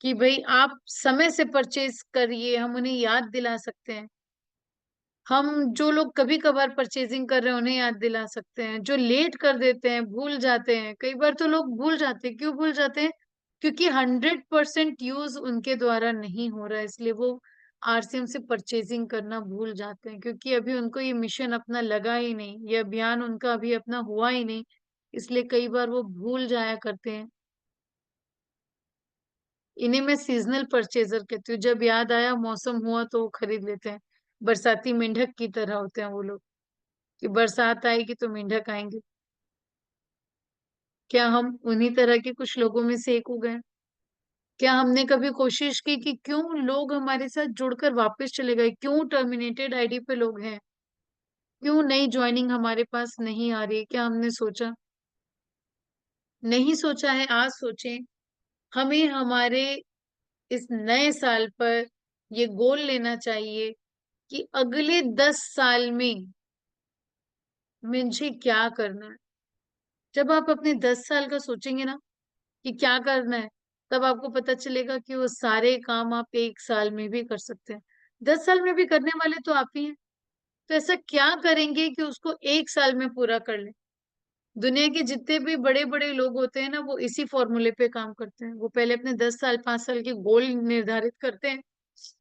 कि भाई आप समय से परचेज करिए, हम उन्हें याद दिला सकते हैं। हम जो लोग कभी कभार परचेजिंग कर रहे हैं उन्हें याद दिला सकते हैं। जो लेट कर देते हैं, भूल जाते हैं, कई बार तो लोग भूल जाते हैं। क्यों भूल जाते हैं? क्योंकि 100% यूज उनके द्वारा नहीं हो रहा है, इसलिए वो आरसीएम से परचेजिंग करना भूल जाते हैं, क्योंकि अभी उनको ये मिशन अपना लगा ही नहीं, ये अभियान उनका अभी अपना हुआ ही नहीं, इसलिए कई बार वो भूल जाया करते हैं। इन्हें मैं सीजनल परचेजर कहती हूँ। जब याद आया, मौसम हुआ तो वो खरीद लेते हैं। बरसाती मेंढक की तरह होते हैं वो लोग, कि बरसात आएगी तो मेंढक आएंगे। क्या हम उन्हीं तरह के कुछ लोगों में से एक हो गए? क्या हमने कभी कोशिश की कि क्यों लोग हमारे साथ जुड़कर वापस चले गए, क्यों टर्मिनेटेड आईडी पे लोग हैं, क्यों नई ज्वाइनिंग हमारे पास नहीं आ रही? क्या हमने सोचा? नहीं सोचा है। आज सोचें। हमें हमारे इस नए साल पर ये गोल लेना चाहिए कि अगले 10 साल में मुझे क्या करना है। जब आप अपने 10 साल का सोचेंगे ना कि क्या करना है, तब आपको पता चलेगा कि वो सारे काम आप 1 साल में भी कर सकते हैं। 10 साल में भी करने वाले तो आप ही हैं। तो ऐसा क्या करेंगे कि उसको 1 साल में पूरा कर लें? दुनिया के जितने भी बड़े बड़े लोग होते हैं ना, वो इसी फॉर्मूले पे काम करते हैं। वो पहले अपने 10 साल 5 साल के गोल निर्धारित करते हैं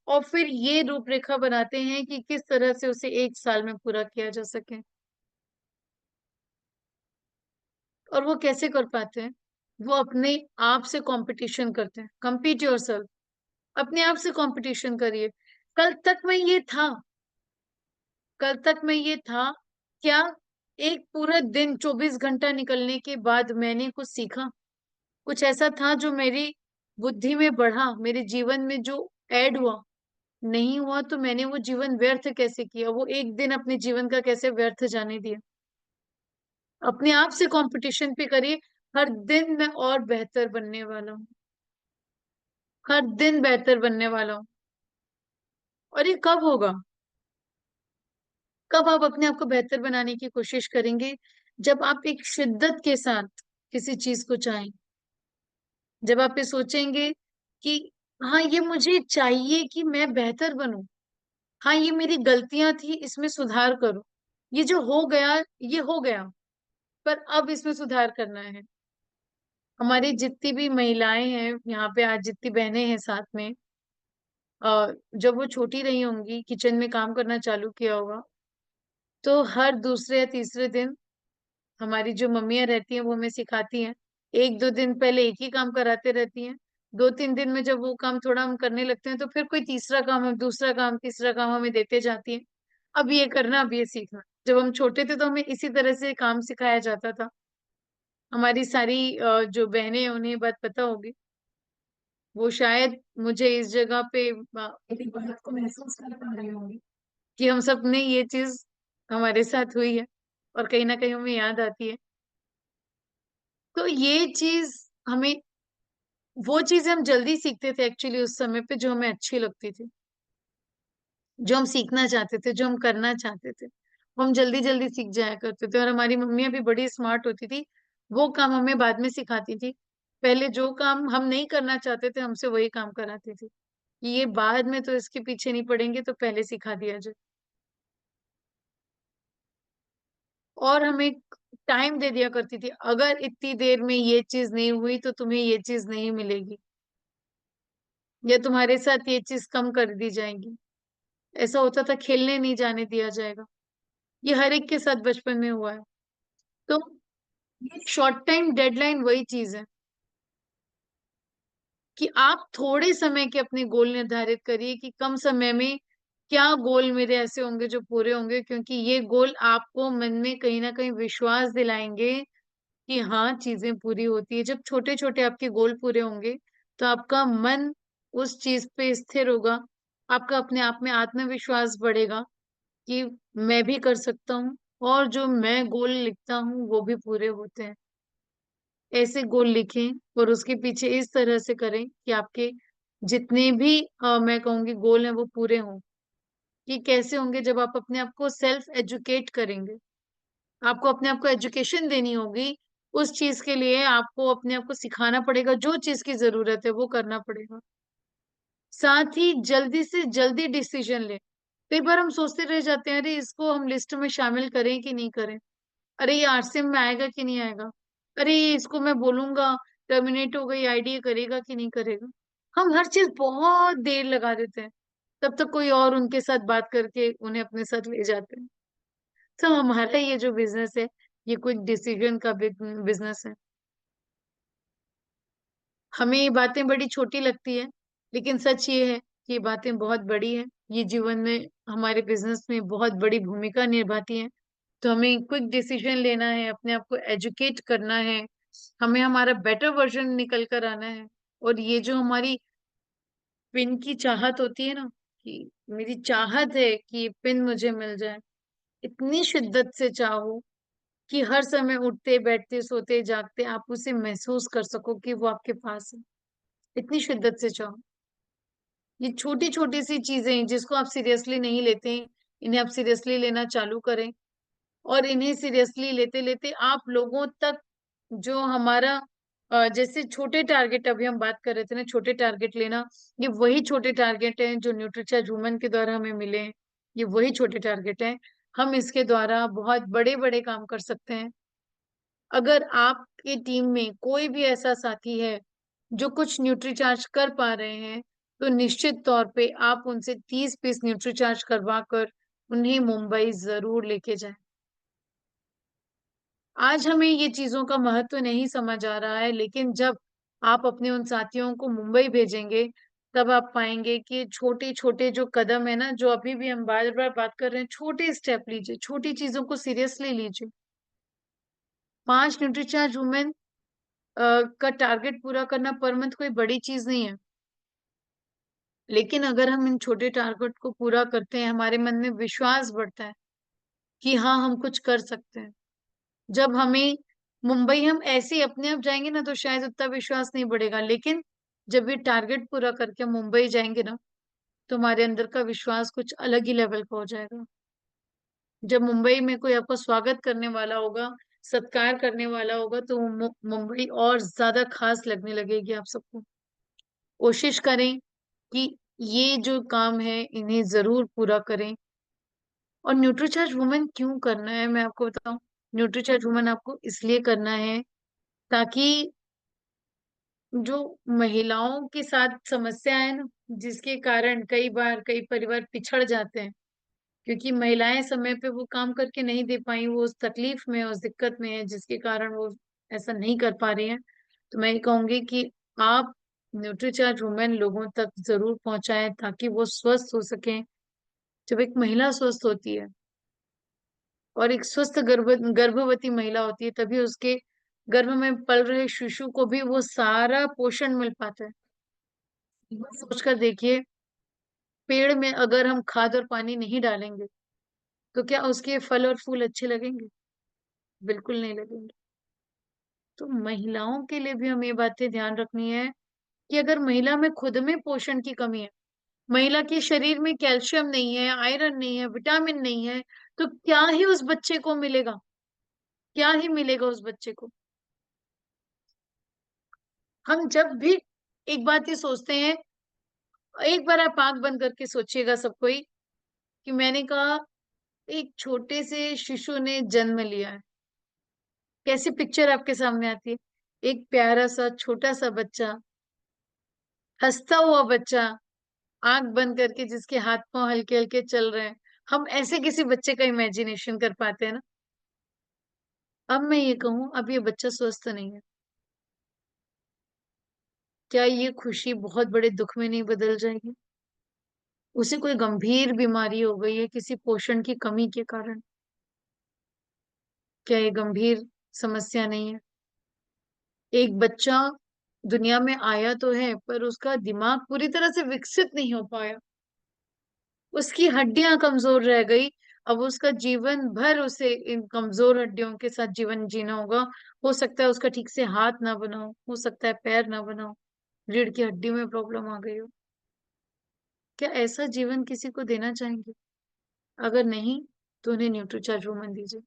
और फिर ये रूपरेखा बनाते हैं कि किस तरह से उसे 1 साल में पूरा किया जा सके। और वो कैसे कर पाते हैं? वो अपने आप से कंपटीशन करते हैं। compete yourself. अपने आप से कंपटीशन करिए। कल तक मैं ये था, कल तक मैं ये था, क्या एक पूरा दिन 24 घंटा निकलने के बाद मैंने कुछ सीखा? कुछ ऐसा था जो मेरी बुद्धि में बढ़ा, मेरे जीवन में जो ऐड हुआ? नहीं हुआ। तो मैंने वो जीवन व्यर्थ कैसे किया? वो एक दिन अपने जीवन का कैसे व्यर्थ जाने दिया? अपने आप से कंपटीशन पे करिए। हर दिन मैं और बेहतर बनने वाला हूँ, हर दिन बेहतर बनने वाला हूँ। और ये कब होगा? कब आप अपने आप को बेहतर बनाने की कोशिश करेंगे? जब आप एक शिद्दत के साथ किसी चीज को चाहें, जब आप ये सोचेंगे कि हाँ ये मुझे चाहिए कि मैं बेहतर बनूं, हाँ ये मेरी गलतियां थी, इसमें सुधार करो, ये जो हो गया ये हो गया, पर अब इसमें सुधार करना है। हमारी जितनी भी महिलाएं हैं यहाँ पे, आज जितनी बहनें हैं साथ में, जब वो छोटी रही होंगी, किचन में काम करना चालू किया होगा, तो हर दूसरे या तीसरे दिन हमारी जो मम्मियां रहती हैं वो हमें सिखाती हैं। एक दो दिन पहले एक ही काम कराते रहती हैं, दो तीन दिन में जब वो काम थोड़ा हम करने लगते हैं तो फिर कोई तीसरा काम, हम दूसरा काम, तीसरा काम हमें देते जाती हैं। अब ये करना, अब ये सीखना। जब हम छोटे थे तो हमें इसी तरह से काम सिखाया जाता था। हमारी सारी जो बहनें हैं उन्हें ये बात पता होगी। वो शायद मुझे इस जगह पे मेरी बात को महसूस कर पा रही होंगी कि हम सब ने ये चीज हमारे साथ हुई है और कहीं ना कहीं हमें याद आती है। तो ये चीज हमें, वो चीजें हम जल्दी सीखते थे एक्चुअली उस समय पे, जो हमें अच्छी लगती थी, जो हम सीखना चाहते थे, जो हम करना चाहते थे, वो हम जल्दी जल्दी सीख जाया करते थे। और हमारी मम्मियां भी बड़ी स्मार्ट होती थी, वो काम हमें बाद में सिखाती थी। पहले जो काम हम नहीं करना चाहते थे हमसे वही काम कराती थी, कि ये बाद में तो इसके पीछे नहीं पड़ेंगे तो पहले सिखा दिया जाए। और हमें टाइम दे दिया करती थी, अगर इतनी देर में ये चीज नहीं हुई तो तुम्हें ये चीज नहीं मिलेगी, या तुम्हारे साथ ये चीज कम कर दी जाएगी। ऐसा होता था, खेलने नहीं जाने दिया जाएगा। ये हर एक के साथ बचपन में हुआ है। तो ये शॉर्ट टाइम डेडलाइन वही चीज है कि आप थोड़े समय के अपने गोल निर्धारित करिए कि कम समय में क्या गोल मेरे ऐसे होंगे जो पूरे होंगे, क्योंकि ये गोल आपको मन में कहीं ना कहीं विश्वास दिलाएंगे कि हाँ, चीजें पूरी होती है। जब छोटे छोटे आपके गोल पूरे होंगे तो आपका मन उस चीज पे स्थिर होगा, आपका अपने आप में आत्मविश्वास बढ़ेगा कि मैं भी कर सकता हूँ, और जो मैं गोल लिखता हूँ वो भी पूरे होते हैं। ऐसे गोल लिखें और उसके पीछे इस तरह से करें कि आपके जितने भी मैं कहूंगी गोल हैं वो पूरे हों। ये कैसे होंगे? जब आप अपने आप को सेल्फ एजुकेट करेंगे, आपको अपने आप को एजुकेशन देनी होगी। उस चीज के लिए आपको अपने आप को सिखाना पड़ेगा, जो चीज की जरूरत है वो करना पड़ेगा। साथ ही जल्दी से जल्दी डिसीजन ले। कई बार हम सोचते रह जाते हैं, अरे इसको हम लिस्ट में शामिल करें कि नहीं करें, अरे ये आरसीएम में आएगा कि नहीं आएगा, अरे ये इसको मैं बोलूंगा टर्मिनेट हो गई आईडी, करेगा कि नहीं करेगा। हम हर चीज बहुत देर लगा देते हैं, तब तक कोई और उनके साथ बात करके उन्हें अपने साथ ले जाते हैं। तो हमारा ये जो बिजनेस है, ये क्विक डिसीजन का बिजनेस है। हमें ये बातें बड़ी छोटी लगती है, लेकिन सच ये है कि ये बातें बहुत बड़ी है। ये जीवन में, हमारे बिजनेस में बहुत बड़ी भूमिका निभाती हैं। तो हमें क्विक डिसीजन लेना है, अपने आप को एजुकेट करना है, हमें हमारा बेटर वर्जन निकल कर आना है। और ये जो हमारी पिन की चाहत होती है ना, कि मेरी चाहत है कि ये पिन मुझे मिल जाए, इतनी शिद्दत से चाहो कि हर समय उठते बैठते सोते जागते आप उसे महसूस कर सको कि वो आपके पास है, इतनी शिद्दत से चाहो। ये छोटी छोटी सी चीजें हैं जिसको आप सीरियसली नहीं लेते हैं, इन्हें आप सीरियसली लेना चालू करें। और इन्हें सीरियसली लेते लेते आप लोगों तक, जो हमारा जैसे छोटे टारगेट, अभी हम बात कर रहे थे ना, छोटे टारगेट लेना, ये वही छोटे टारगेट हैं जो न्यूट्रीचार्ज वुमन के द्वारा हमें मिले हैं। ये वही छोटे टारगेट हैं, हम इसके द्वारा बहुत बड़े बड़े काम कर सकते हैं। अगर आपकी टीम में कोई भी ऐसा साथी है जो कुछ न्यूट्रीचार्ज कर पा रहे हैं, तो निश्चित तौर पे आप उनसे 30 पीस न्यूट्रीचार्ज करवा कर उन्हें मुंबई जरूर लेके जाएं। आज हमें ये चीजों का महत्व नहीं समझ आ रहा है, लेकिन जब आप अपने उन साथियों को मुंबई भेजेंगे, तब आप पाएंगे कि छोटे छोटे जो कदम है ना, जो अभी भी हम बार बार बात कर रहे हैं, छोटे स्टेप लीजिए, छोटी चीजों को सीरियसली लीजिए। 5 न्यूट्रीचार्ज वुमेन का टारगेट पूरा करना पर मंथ कोई बड़ी चीज नहीं है, लेकिन अगर हम इन छोटे टारगेट को पूरा करते हैं, हमारे मन में विश्वास बढ़ता है कि हाँ, हम कुछ कर सकते हैं। जब हमें मुंबई हम ऐसे ही अपने आप जाएंगे ना, तो शायद उतना विश्वास नहीं बढ़ेगा, लेकिन जब ये टारगेट पूरा करके हम मुंबई जाएंगे ना, तो हमारे अंदर का विश्वास कुछ अलग ही लेवल का हो जाएगा। जब मुंबई में कोई आपका स्वागत करने वाला होगा, सत्कार करने वाला होगा, तो मुंबई और ज्यादा खास लगने लगेगी आप सबको। कोशिश करें कि ये जो काम है इन्हें जरूर पूरा करें। और न्यूट्रीचार्ज वुमेन क्यों करना है, मैं आपको बताऊं। न्यूट्रीचार्ज वुमन आपको इसलिए करना है ताकि जो महिलाओं के साथ समस्या है ना, जिसके कारण कई बार कई परिवार पिछड़ जाते हैं, क्योंकि महिलाएं समय पे वो काम करके नहीं दे पाई, वो उस तकलीफ में उस दिक्कत में है जिसके कारण वो ऐसा नहीं कर पा रही हैं। तो मैं ये कहूंगी कि आप न्यूट्रीचार्ज वुमेन लोगों तक जरूर पहुंचाएं ताकि वो स्वस्थ हो सकें। जब एक महिला स्वस्थ होती है और एक स्वस्थ गर्भवती महिला होती है, तभी उसके गर्भ में पल रहे शिशु को भी वो सारा पोषण मिल पाता है। एक बार सोचकर देखिए, पेड़ में अगर हम खाद और पानी नहीं डालेंगे तो क्या उसके फल और फूल अच्छे लगेंगे? बिल्कुल नहीं लगेंगे। तो महिलाओं के लिए भी हमें ये बातें ध्यान रखनी है कि अगर महिला में खुद में पोषण की कमी है, महिला के शरीर में कैल्शियम नहीं है, आयरन नहीं है, विटामिन नहीं है, तो क्या ही उस बच्चे को मिलेगा? क्या ही मिलेगा उस बच्चे को? हम जब भी एक बात ये सोचते हैं, एक बार आप आंख बंद करके सोचिएगा सब कोई, कि मैंने कहा एक छोटे से शिशु ने जन्म लिया है, कैसी पिक्चर आपके सामने आती है? एक प्यारा सा छोटा सा बच्चा, हंसता हुआ बच्चा, आंख बंद करके जिसके हाथ पांव हल्के हल्के चल रहे हैं। हम ऐसे किसी बच्चे का इमेजिनेशन कर पाते हैं ना? अब मैं ये कहूं, अब ये बच्चा स्वस्थ नहीं है, क्या ये खुशी बहुत बड़े दुख में नहीं बदल जाएगी? उसे कोई गंभीर बीमारी हो गई है किसी पोषण की कमी के कारण, क्या ये गंभीर समस्या नहीं है? एक बच्चा दुनिया में आया तो है, पर उसका दिमाग पूरी तरह से विकसित नहीं हो पाया, उसकी हड्डियां कमजोर रह गई। अब उसका जीवन भर उसे इन कमजोर हड्डियों के साथ जीवन जीना होगा। हो सकता है उसका ठीक से हाथ ना बना हो सकता है पैर ना बना हो, रीढ़ की हड्डी में प्रॉब्लम आ गई हो। क्या ऐसा जीवन किसी को देना चाहेंगे? अगर नहीं, तो उन्हें न्यूट्रीचार्ज वुमन दीजिए।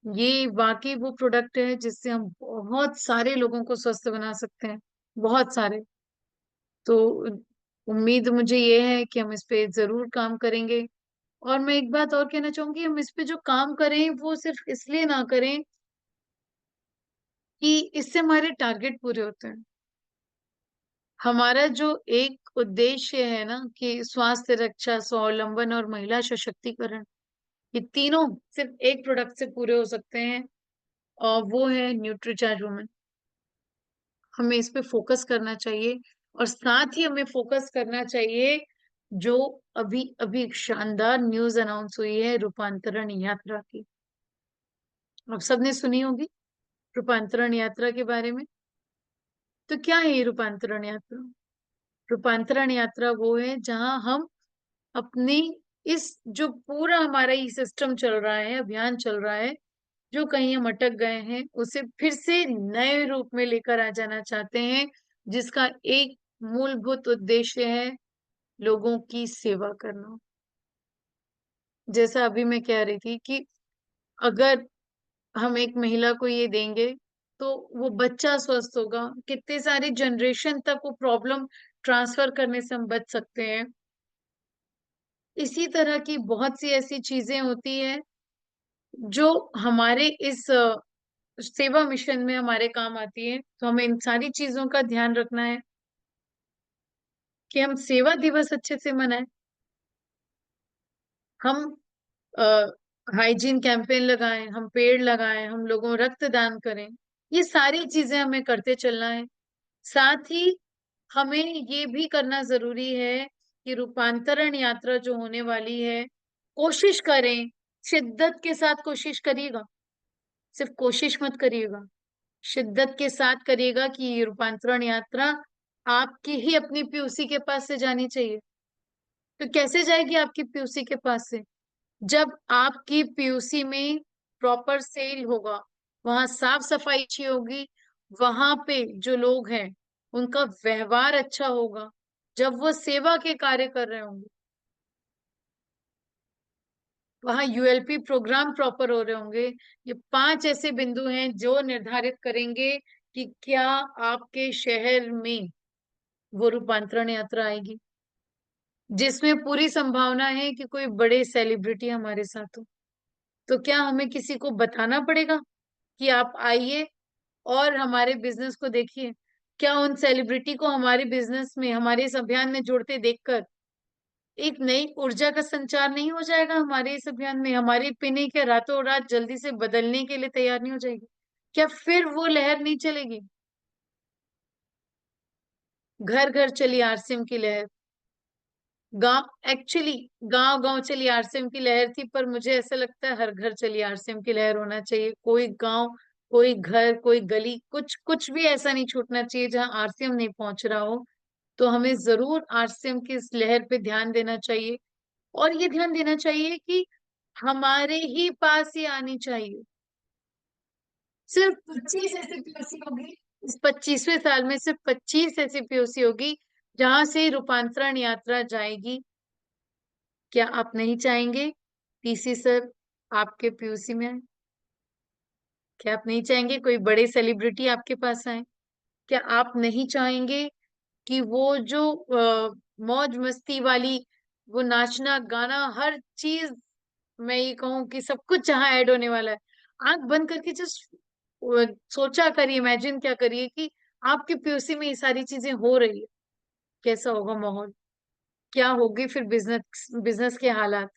ये वाकई वो प्रोडक्ट है जिससे हम बहुत सारे लोगों को स्वस्थ बना सकते हैं, बहुत सारे। तो उम्मीद मुझे ये है कि हम इस पे जरूर काम करेंगे। और मैं एक बात और कहना चाहूंगी, हम इस पे जो काम करें वो सिर्फ इसलिए ना करें कि इससे हमारे टारगेट पूरे होते हैं। हमारा जो एक उद्देश्य है ना कि स्वास्थ्य रक्षा, स्वावलंबन और महिला सशक्तिकरण, ये तीनों सिर्फ एक प्रोडक्ट से पूरे हो सकते हैं, और वो है न्यूट्रीचार्ज वुमन। हमें इस पे फोकस करना चाहिए, और साथ ही हमें फोकस करना चाहिए जो अभी अभी एक शानदार न्यूज अनाउंस हुई है रूपांतरण यात्रा की। आप सबने सुनी होगी रूपांतरण यात्रा के बारे में। तो क्या है ये रूपांतरण यात्रा? रूपांतरण यात्रा वो है जहां हम अपनी इस जो पूरा हमारा ये सिस्टम चल रहा है, अभियान चल रहा है, जो कहीं हम अटक गए हैं, उसे फिर से नए रूप में लेकर आ जाना चाहते हैं, जिसका एक मूलभूत उद्देश्य है लोगों की सेवा करना। जैसा अभी मैं कह रही थी कि अगर हम एक महिला को ये देंगे तो वो बच्चा स्वस्थ होगा, कितने सारे जनरेशन तक वो प्रॉब्लम ट्रांसफर करने से हम बच सकते हैं। इसी तरह की बहुत सी ऐसी चीजें होती है जो हमारे इस सेवा मिशन में हमारे काम आती है। तो हमें इन सारी चीजों का ध्यान रखना है कि हम सेवा दिवस अच्छे से मनाएं, हम हाइजीन कैंपेन लगाएं, हम पेड़ लगाएं, हम लोगों को रक्तदान करें। ये सारी चीजें हमें करते चलना है। साथ ही हमें ये भी करना जरूरी है कि रूपांतरण यात्रा जो होने वाली है, कोशिश करें, शिद्दत के साथ कोशिश करिएगा, सिर्फ कोशिश मत करिएगा, शिद्दत के साथ करिएगा कि ये रूपांतरण यात्रा आपकी ही अपनी पीयूसी के पास से जानी चाहिए। तो कैसे जाएगी आपकी पीयूसी के पास से? जब आपकी पीयूसी में प्रॉपर सेल होगा, वहां साफ सफाई अच्छी होगी, वहां पे जो लोग हैं उनका व्यवहार अच्छा होगा, जब वो सेवा के कार्य कर रहे होंगे, वहां यूएलपी प्रोग्राम प्रॉपर हो रहे होंगे। ये 5 ऐसे बिंदु हैं जो निर्धारित करेंगे कि क्या आपके शहर में वो रूपांतरण यात्रा आएगी, जिसमें पूरी संभावना है कि कोई बड़े सेलिब्रिटी हमारे साथ हो। तो क्या हमें किसी को बताना पड़ेगा कि आप आइए और हमारे बिजनेस को देखिए? क्या उन सेलिब्रिटी को हमारे बिजनेस में, हमारे इस अभियान में जुड़ते देखकर एक नई ऊर्जा का संचार नहीं हो जाएगा? हमारे इस अभियान में हमारी पिनी के रातों रात जल्दी से बदलने के लिए तैयार नहीं हो जाएगी? क्या फिर वो लहर नहीं चलेगी? घर घर चली आरसीएम की लहर, गांव, एक्चुअली गांव गांव चली आरसीएम की लहर थी, पर मुझे ऐसा लगता है हर घर चली आरसीएम की लहर होना चाहिए। कोई गांव, कोई घर, कोई गली, कुछ कुछ भी ऐसा नहीं छूटना चाहिए जहां आरसीएम नहीं पहुंच रहा हो। तो हमें जरूर आरसीएम की इस लहर पे ध्यान देना चाहिए, और ये ध्यान देना चाहिए कि हमारे ही पास ये आनी चाहिए। सिर्फ 25 ऐसी पीओसी होगी, इस 25वें साल में सिर्फ 25 ऐसी पीओसी होगी जहां से रूपांतरण यात्रा जाएगी। क्या आप नहीं चाहेंगे पीसी सर आपके पीयूसी में आए? क्या आप नहीं चाहेंगे कोई बड़े सेलिब्रिटी आपके पास आए? क्या आप नहीं चाहेंगे कि वो जो मौज मस्ती वाली, वो नाचना गाना हर चीज, मैं ये कहूँ कि सब कुछ जहाँ ऐड होने वाला है, आंख बंद करके जस्ट सोचा करिए, इमेजिन क्या करिए कि आपके पीयूसी में ये सारी चीजें हो रही है, कैसा होगा माहौल? क्या होगी फिर बिजनेस बिजनेस के हालात?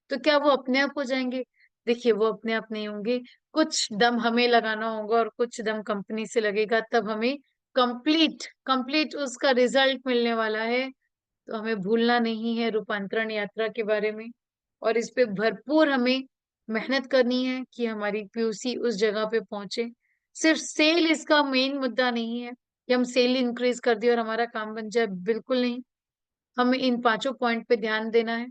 तो क्या वो अपने आप हो जाएंगे? देखिए, वो अपने आप नहीं होंगे। कुछ दम हमें लगाना होगा और कुछ दम कंपनी से लगेगा, तब हमें कंप्लीट कंप्लीट उसका रिजल्ट मिलने वाला है। तो हमें भूलना नहीं है रूपांतरण यात्रा के बारे में, और इस पे भरपूर हमें मेहनत करनी है कि हमारी पीयूसी उस जगह पे पहुंचे। सिर्फ सेल इसका मेन मुद्दा नहीं है कि हम सेल इंक्रीज कर दिए और हमारा काम बन जाए, बिल्कुल नहीं। हमें इन 5 पॉइंट पे ध्यान देना है,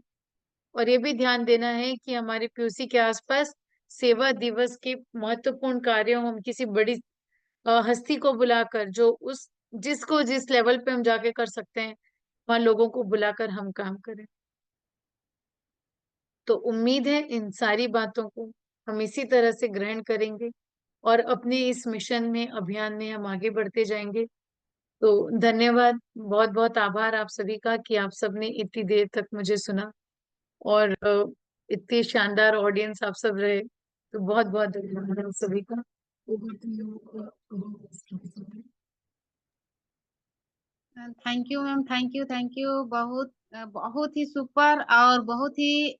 और ये भी ध्यान देना है कि हमारे पीयूसी के आसपास सेवा दिवस के महत्वपूर्ण कार्यों, हम किसी बड़ी हस्ती को बुलाकर, जो उस जिसको जिस लेवल पे हम जाके कर सकते हैं, वहां लोगों को बुलाकर हम काम करें। तो उम्मीद है इन सारी बातों को हम इसी तरह से ग्रहण करेंगे, और अपने इस मिशन में, अभियान में हम आगे बढ़ते जाएंगे। तो धन्यवाद, बहुत बहुत आभार आप सभी का कि आप सबने इतनी देर तक मुझे सुना, और इतनी शानदार ऑडियंस आप सब रहे। तो बहुत बहुत धन्यवाद आप सभी का। Thank you ma'am, thank you बहुत बहुत ही सुपर, और बहुत ही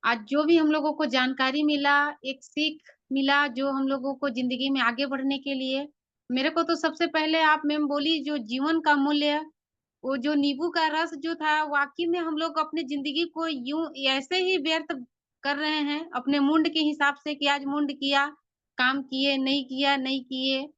आज जो भी हम लोगों को जानकारी मिला, एक सीख मिला जो हम लोगों को जिंदगी में आगे बढ़ने के लिए। मेरे को तो सबसे पहले आप मैम बोली जो जीवन का मूल्य, वो जो नींबू का रस जो था, वाकई में हम लोग अपनी जिंदगी को यूं ऐसे ही व्यर्थ कर रहे हैं अपने मुंड के हिसाब से, कि आज मुंड किया, काम किए, नहीं किया, नहीं किए।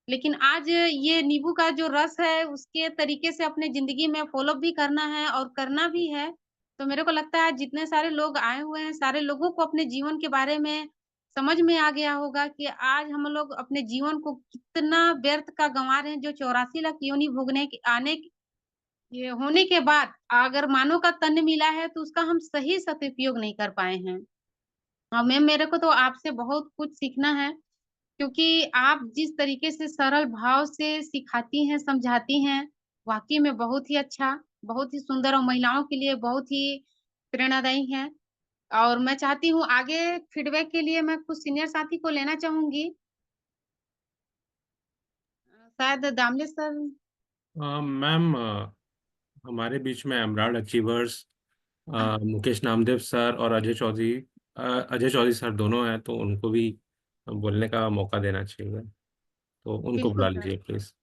लेकिन आज ये नींबू का जो रस है उसके तरीके से अपने जिंदगी में फॉलो भी करना है और करना भी है। तो मेरे को लगता है जितने सारे लोग आए हुए हैं, सारे लोगों को अपने जीवन के बारे में समझ में आ गया होगा कि आज हम लोग अपने जीवन को कितना व्यर्थ का गंवा रहे हैं, जो 84 लाख योनि भोगने के ये होने के बाद अगर मानव का तन मिला है तो उसका हम सही सदुपयोग नहीं कर पाए हैं। हाँ मैम, मेरे को तो आपसे बहुत कुछ सीखना है, क्योंकि आप जिस तरीके से सरल भाव से सिखाती हैं, समझाती हैं, वाकई में बहुत ही अच्छा, बहुत ही सुंदर, और महिलाओं के लिए बहुत ही प्रेरणादायी है। और मैं चाहती हूँ आगे फीडबैक के लिए मैं कुछ सीनियर साथी को लेना चाहूंगी। शायद दामले सर। मैम, हमारे बीच में emerald achievers Mukesh Namdev sir और अजय चौधरी सर दोनों हैं, तो उनको भी बोलने का मौका देना चाहिए, तो उनको बिल्कुल बुला सर। लीजिए प्लीज।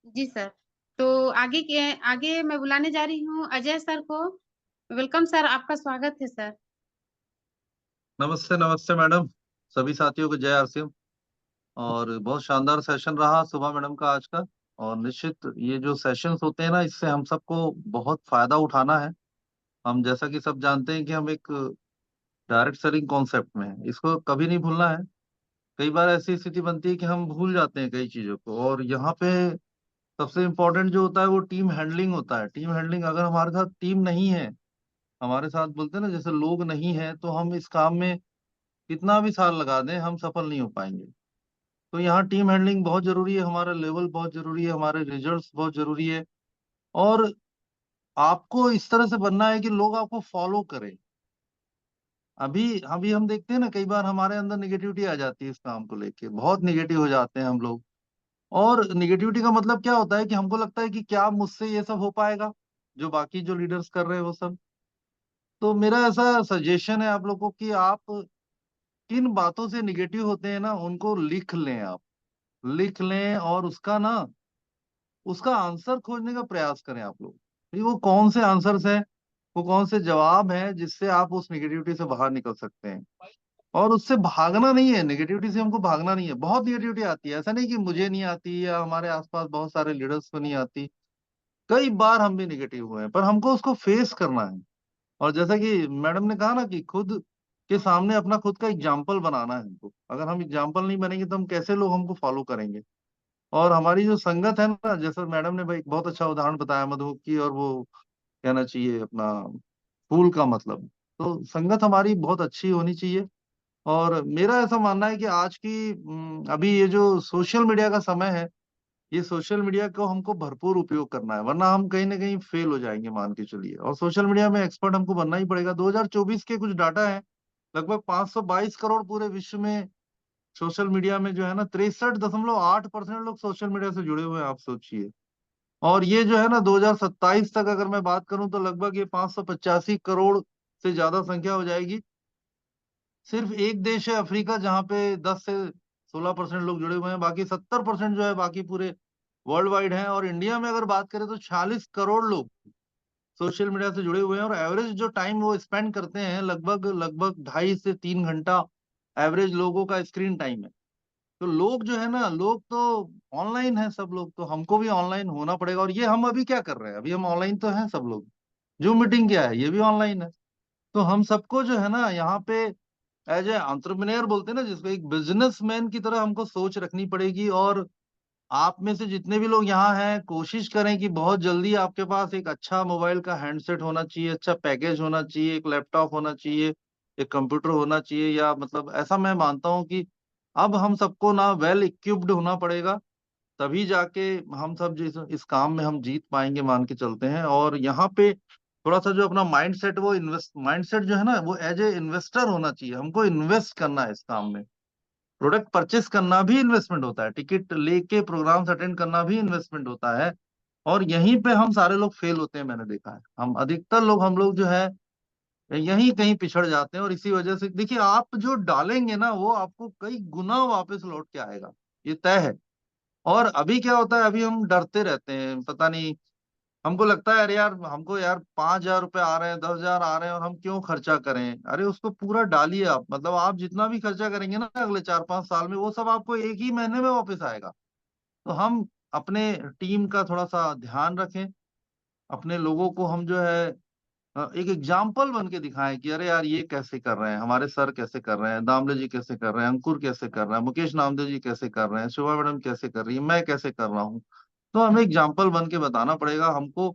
Ji sir. तो आगे मैं बुलाने जा रही हूँ अजय सर को। वेलकम सर, आपका स्वागत है सर। नमस्ते नमस्ते मैडम, सभी साथियों को जय आरसीएम। और बहुत शानदार सेशन रहा सुबह मैडम का आज का। और निश्चित ये जो सेशंस होते हैं ना, इससे हम सबको बहुत फायदा उठाना है। हम जैसा कि सब जानते हैं कि हम एक डायरेक्ट सेलिंग कॉन्सेप्ट में हैं, इसको कभी नहीं भूलना है। कई बार ऐसी स्थिति बनती है कि हम भूल जाते हैं कई चीजों को, और यहाँ पे सबसे इम्पोर्टेंट जो होता है वो टीम हैंडलिंग होता है। टीम हैंडलिंग, अगर हमारे साथ टीम नहीं है, हमारे साथ बोलते हैं ना जैसे लोग नहीं है, तो हम इस काम में कितना भी साल लगा दें हम सफल नहीं हो पाएंगे। तो यहाँ टीम हैंडलिंग बहुत जरूरी है, हमारा लेवल बहुत जरूरी है, हमारे रिजल्ट्स बहुत जरूरी है। और आपको इस तरह से बनना है कि लोग आपको फॉलो करें। अभी अभी हम देखते हैं ना, कई बार हमारे अंदर निगेटिविटी आ जाती है इस काम को लेके, बहुत निगेटिव हो जाते हैं हम लोग। और निगेटिविटी का मतलब क्या होता है कि हमको लगता है कि क्या मुझसे ये सब हो पाएगा जो बाकी जो लीडर्स कर रहे हैं वो सब। तो मेरा ऐसा सजेशन है आप लोगों को कि आप किन बातों से निगेटिव होते हैं ना, उनको लिख लें, आप लिख लें और उसका आंसर खोजने का प्रयास करें आप लोग, कि वो कौन से आंसर्स हैं, वो कौन से जवाब हैं जिससे आप उस निगेटिविटी से बाहर निकल सकते हैं। और उससे भागना नहीं है, नेगेटिविटी से हमको भागना नहीं है। बहुत नेगेटिविटी आती है, ऐसा नहीं कि मुझे नहीं आती या हमारे आसपास बहुत सारे लीडर्स को नहीं आती, कई बार हम भी निगेटिव हुए हैं, पर हमको उसको फेस करना है। और जैसा कि मैडम ने कहा ना कि खुद के सामने अपना खुद का एग्जाम्पल बनाना है हमको। अगर हम एग्जाम्पल नहीं बनेंगे तो हम कैसे लोग हमको फॉलो करेंगे। और हमारी जो संगत है ना, जैसे मैडम ने भाई एक बहुत अच्छा उदाहरण बताया मधुमक्खी और वो कहना चाहिए अपना फूल का मतलब, तो संगत हमारी बहुत अच्छी होनी चाहिए। और मेरा ऐसा मानना है कि आज की अभी ये जो सोशल मीडिया का समय है, ये सोशल मीडिया को हमको भरपूर उपयोग करना है, वरना हम कहीं ना कहीं फेल हो जाएंगे मान के चलिए। और सोशल मीडिया में एक्सपर्ट हमको बनना ही पड़ेगा। 2024 के कुछ डाटा है, लगभग 522 करोड़ पूरे विश्व में सोशल मीडिया में जो है ना 63.8% लोग सोशल मीडिया से जुड़े हुए हैं, आप सोचिए। और ये जो है ना 2027 तक अगर मैं बात करूं तो लगभग ये 585 करोड़ से ज्यादा संख्या हो जाएगी। सिर्फ एक देश है अफ्रीका जहाँ पे 10 से 16% लोग जुड़े हुए हैं, बाकी 70% जो है बाकी पूरे वर्ल्ड वाइड है। और इंडिया में अगर बात करें तो 46 करोड़ लोग सोशल मीडिया से जुड़े हुए हैं, और एवरेज जो टाइम वो स्पेंड करते हैं लगभग लगभग 2.5 से 3 घंटा एवरेज लोगों का स्क्रीन टाइम है। तो लोग जो है ना, लोग तो ऑनलाइन है सब लोग, तो हमको भी ऑनलाइन होना पड़ेगा। और ये हम अभी क्या कर रहे हैं, अभी हम ऑनलाइन तो हैं सब लोग। जूम मीटिंग क्या है, ये भी ऑनलाइन है। तो हम सबको जो है ना यहाँ पे एज ए एंटरप्रेन्योर बोलते हैं ना जिसको, एक बिजनेसमैन की तरह हमको सोच रखनी पड़ेगी। और आप में से जितने भी लोग यहाँ हैं, कोशिश करें कि बहुत जल्दी आपके पास एक अच्छा मोबाइल का हैंडसेट होना चाहिए, अच्छा पैकेज होना चाहिए, एक लैपटॉप होना चाहिए, एक कंप्यूटर होना चाहिए। या मतलब ऐसा मैं मानता हूँ कि अब हम सबको ना वेल इक्विप्ड होना पड़ेगा, तभी जाके हम सब जिस इस काम में हम जीत पाएंगे मान के चलते हैं। और यहाँ पे थोड़ा सा जो अपना माइंड सेट, वो इन्वेस्ट माइंड सेट जो है ना, वो एज ए इन्वेस्टर होना चाहिए। हमको इन्वेस्ट करना है इस काम में। प्रोडक्ट परचेस करना भी इन्वेस्टमेंट होता है, टिकट लेके प्रोग्राम्स अटेंड करना भी इन्वेस्टमेंट होता है। और यहीं पे हम सारे लोग फेल होते हैं, मैंने देखा है। हम अधिकतर लोग हम लोग जो है यहीं कहीं पिछड़ जाते हैं। और इसी वजह से देखिए, आप जो डालेंगे ना वो आपको कई गुना वापस लौट के आएगा, ये तय है। और अभी क्या होता है, अभी हम डरते रहते हैं, पता नहीं, हमको लगता है अरे यार हमको यार 5,000 रुपए आ रहे हैं, 10,000 आ रहे हैं, और हम क्यों खर्चा करें। अरे उसको पूरा डालिए आप, मतलब आप जितना भी खर्चा करेंगे ना अगले 4-5 साल में, वो सब आपको एक ही महीने में वापस आएगा। तो हम अपने टीम का थोड़ा सा ध्यान रखें, अपने लोगों को हम जो है एक एग्जाम्पल बन के दिखाएं कि अरे यार ये कैसे कर रहे हैं, हमारे सर कैसे कर रहे हैं, दामले जी कैसे कर रहे हैं, अंकुर कैसे कर रहे हैं, मुकेश नामदेव जी कैसे कर रहे हैं, शोभा मैडम कैसे कर रही है, मैं कैसे कर रहा हूँ। तो हमें एग्जाम्पल बन के बताना पड़ेगा हमको।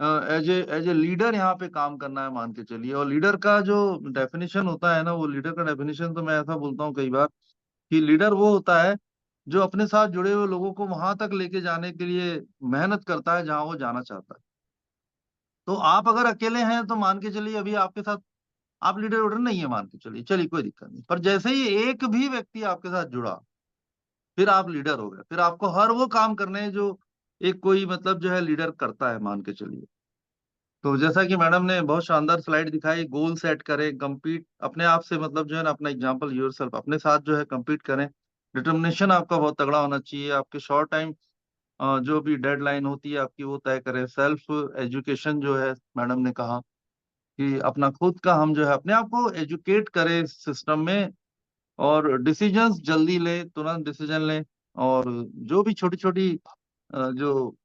एज ए लीडर यहाँ पे काम करना है मान के चलिए। और लीडर का जो डेफिनेशन होता है ना, वो लीडर का डेफिनेशन तो मैं ऐसा बोलता हूँ कई बार कि लीडर वो होता है जो अपने साथ जुड़े हुए लोगों को वहां तक लेके जाने के लिए मेहनत करता है जहां वो जाना चाहता है। तो आप अगर अकेले हैं तो मान के चलिए अभी आपके साथ आप लीडर उडर नहीं है मान के चलिए, चलिए कोई दिक्कत नहीं, पर जैसे ही एक भी व्यक्ति आपके साथ जुड़ा, फिर आप लीडर हो गए। फिर आपको हर वो काम करने हैं जो एक कोई मतलब जो है लीडर करता है मान के चलिए। तो जैसा कि मैडम ने बहुत शानदार स्लाइड दिखाई, गोल सेट करें, compete अपने आप से, मतलब जो है ना अपना एग्जाम्पल योरसेल्फ, अपने साथ जो है compete करें। डिटर्मिनेशन आपका बहुत तगड़ा होना चाहिए, आपके शॉर्ट टाइम जो भी डेडलाइन होती है आपकी वो तय करें। सेल्फ एजुकेशन जो है मैडम ने कहा कि अपना खुद का हम जो है अपने आप को एजुकेट करें सिस्टम में। और डिसीजंस जल्दी लें, तुरंत डिसीजन लें। और जो भी छोटी छोटी जो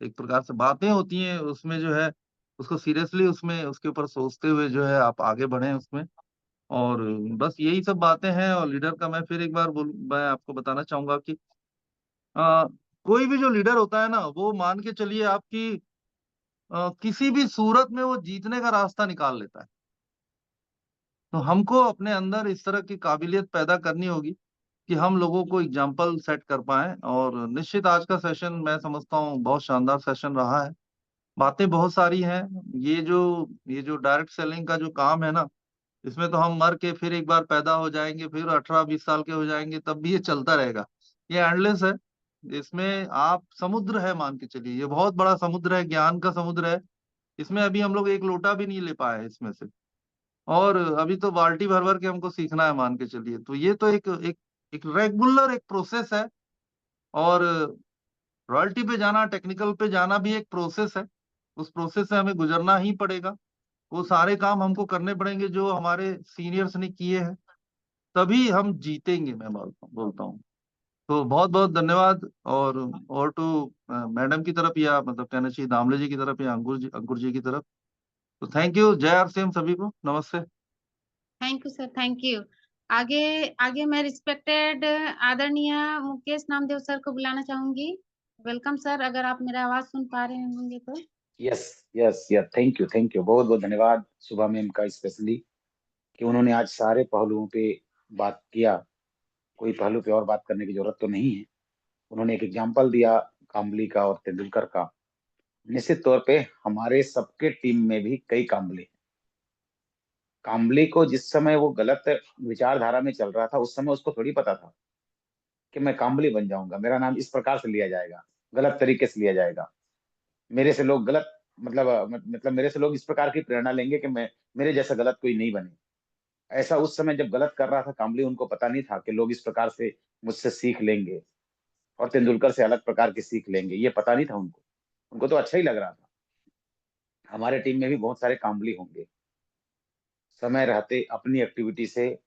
एक प्रकार से बातें होती हैं उसमें जो है उसको सीरियसली उसमें उसके ऊपर सोचते हुए जो है आप आगे बढ़ें उसमें। और बस यही सब बातें हैं। और लीडर का मैं फिर एक बार मैं आपको बताना चाहूंगा कि आ, कोई भी जो लीडर होता है ना, वो मान के चलिए आपकी किसी भी सूरत में वो जीतने का रास्ता निकाल लेता है। तो हमको अपने अंदर इस तरह की काबिलियत पैदा करनी होगी कि हम लोगों को एग्जाम्पल सेट कर पाए। और निश्चित आज का सेशन मैं समझता हूँ बहुत शानदार सेशन रहा है। बातें बहुत सारी हैं। ये जो डायरेक्ट सेलिंग का जो काम है ना, इसमें तो हम मर के फिर एक बार पैदा हो जाएंगे, फिर 18-20 साल के हो जाएंगे, तब भी ये चलता रहेगा। ये एंडलेस है। इसमें आप समुद्र है, मान के चलिए, ये बहुत बड़ा समुद्र है, ज्ञान का समुद्र है। इसमें अभी हम लोग एक लोटा भी नहीं ले पाए हैं इसमें से, और अभी तो बाल्टी भर भर के हमको सीखना है, मान के चलिए। तो ये तो एक रेगुलर एक प्रोसेस है, और रॉयल्टी पे जाना, टेक्निकल पे जाना भी एक प्रोसेस है। उस प्रोसेस से हमें गुजरना ही पड़ेगा। वो सारे काम हमको करने पड़ेंगे जो हमारे सीनियर्स ने किए हैं, तभी हम जीतेंगे, मैं बोलता हूँ। तो बहुत बहुत धन्यवाद। और टू मैडम की तरफ, या मतलब कहना चाहिए दामले जी की तरफ, या अंकुर जी की तरफ, तो थैंक यू। जय आरसीएम सभी को, नमस्ते। Thank you sir, thank you. आगे आगे मैं रिस्पेक्टेड आदरणीय मुकेश नामदेव सर को बुलाना चाहूंगी। वेलकम सर, अगर आप मेरा आवाज सुन पा रहे होंगे तो। Yes yes yes, thank you, बहुत बहुत धन्यवाद सुबह मैम का, स्पेशली कि उन्होंने आज सारे पहलुओं पे बात किया। कोई पहलू पे और बात करने की जरूरत तो नहीं है। उन्होंने एक एग्जांपल दिया काम्बली का और तेंदुलकर का। निश्चित तौर पे हमारे सबके टीम में भी कई काम्बली हैं। काम्बली को जिस समय वो गलत विचारधारा में चल रहा था, उस समय उसको थोड़ी पता था कि मैं काम्बली बन जाऊंगा, मेरा नाम इस प्रकार से लिया जाएगा, गलत तरीके से लिया जाएगा, मेरे से लोग गलत मतलब मेरे से लोग इस प्रकार की प्रेरणा लेंगे कि मैं मेरे जैसा गलत कोई नहीं बने। ऐसा उस समय जब गलत कर रहा था काम्बली, उनको पता नहीं था कि लोग इस प्रकार से मुझसे सीख लेंगे और तेंदुलकर से अलग प्रकार की सीख लेंगे, ये पता नहीं था उनको। उनको तो अच्छा ही लग रहा था। हमारे टीम में भी बहुत सारे काम्बली होंगे। समय रहते अपनी एक्टिविटी से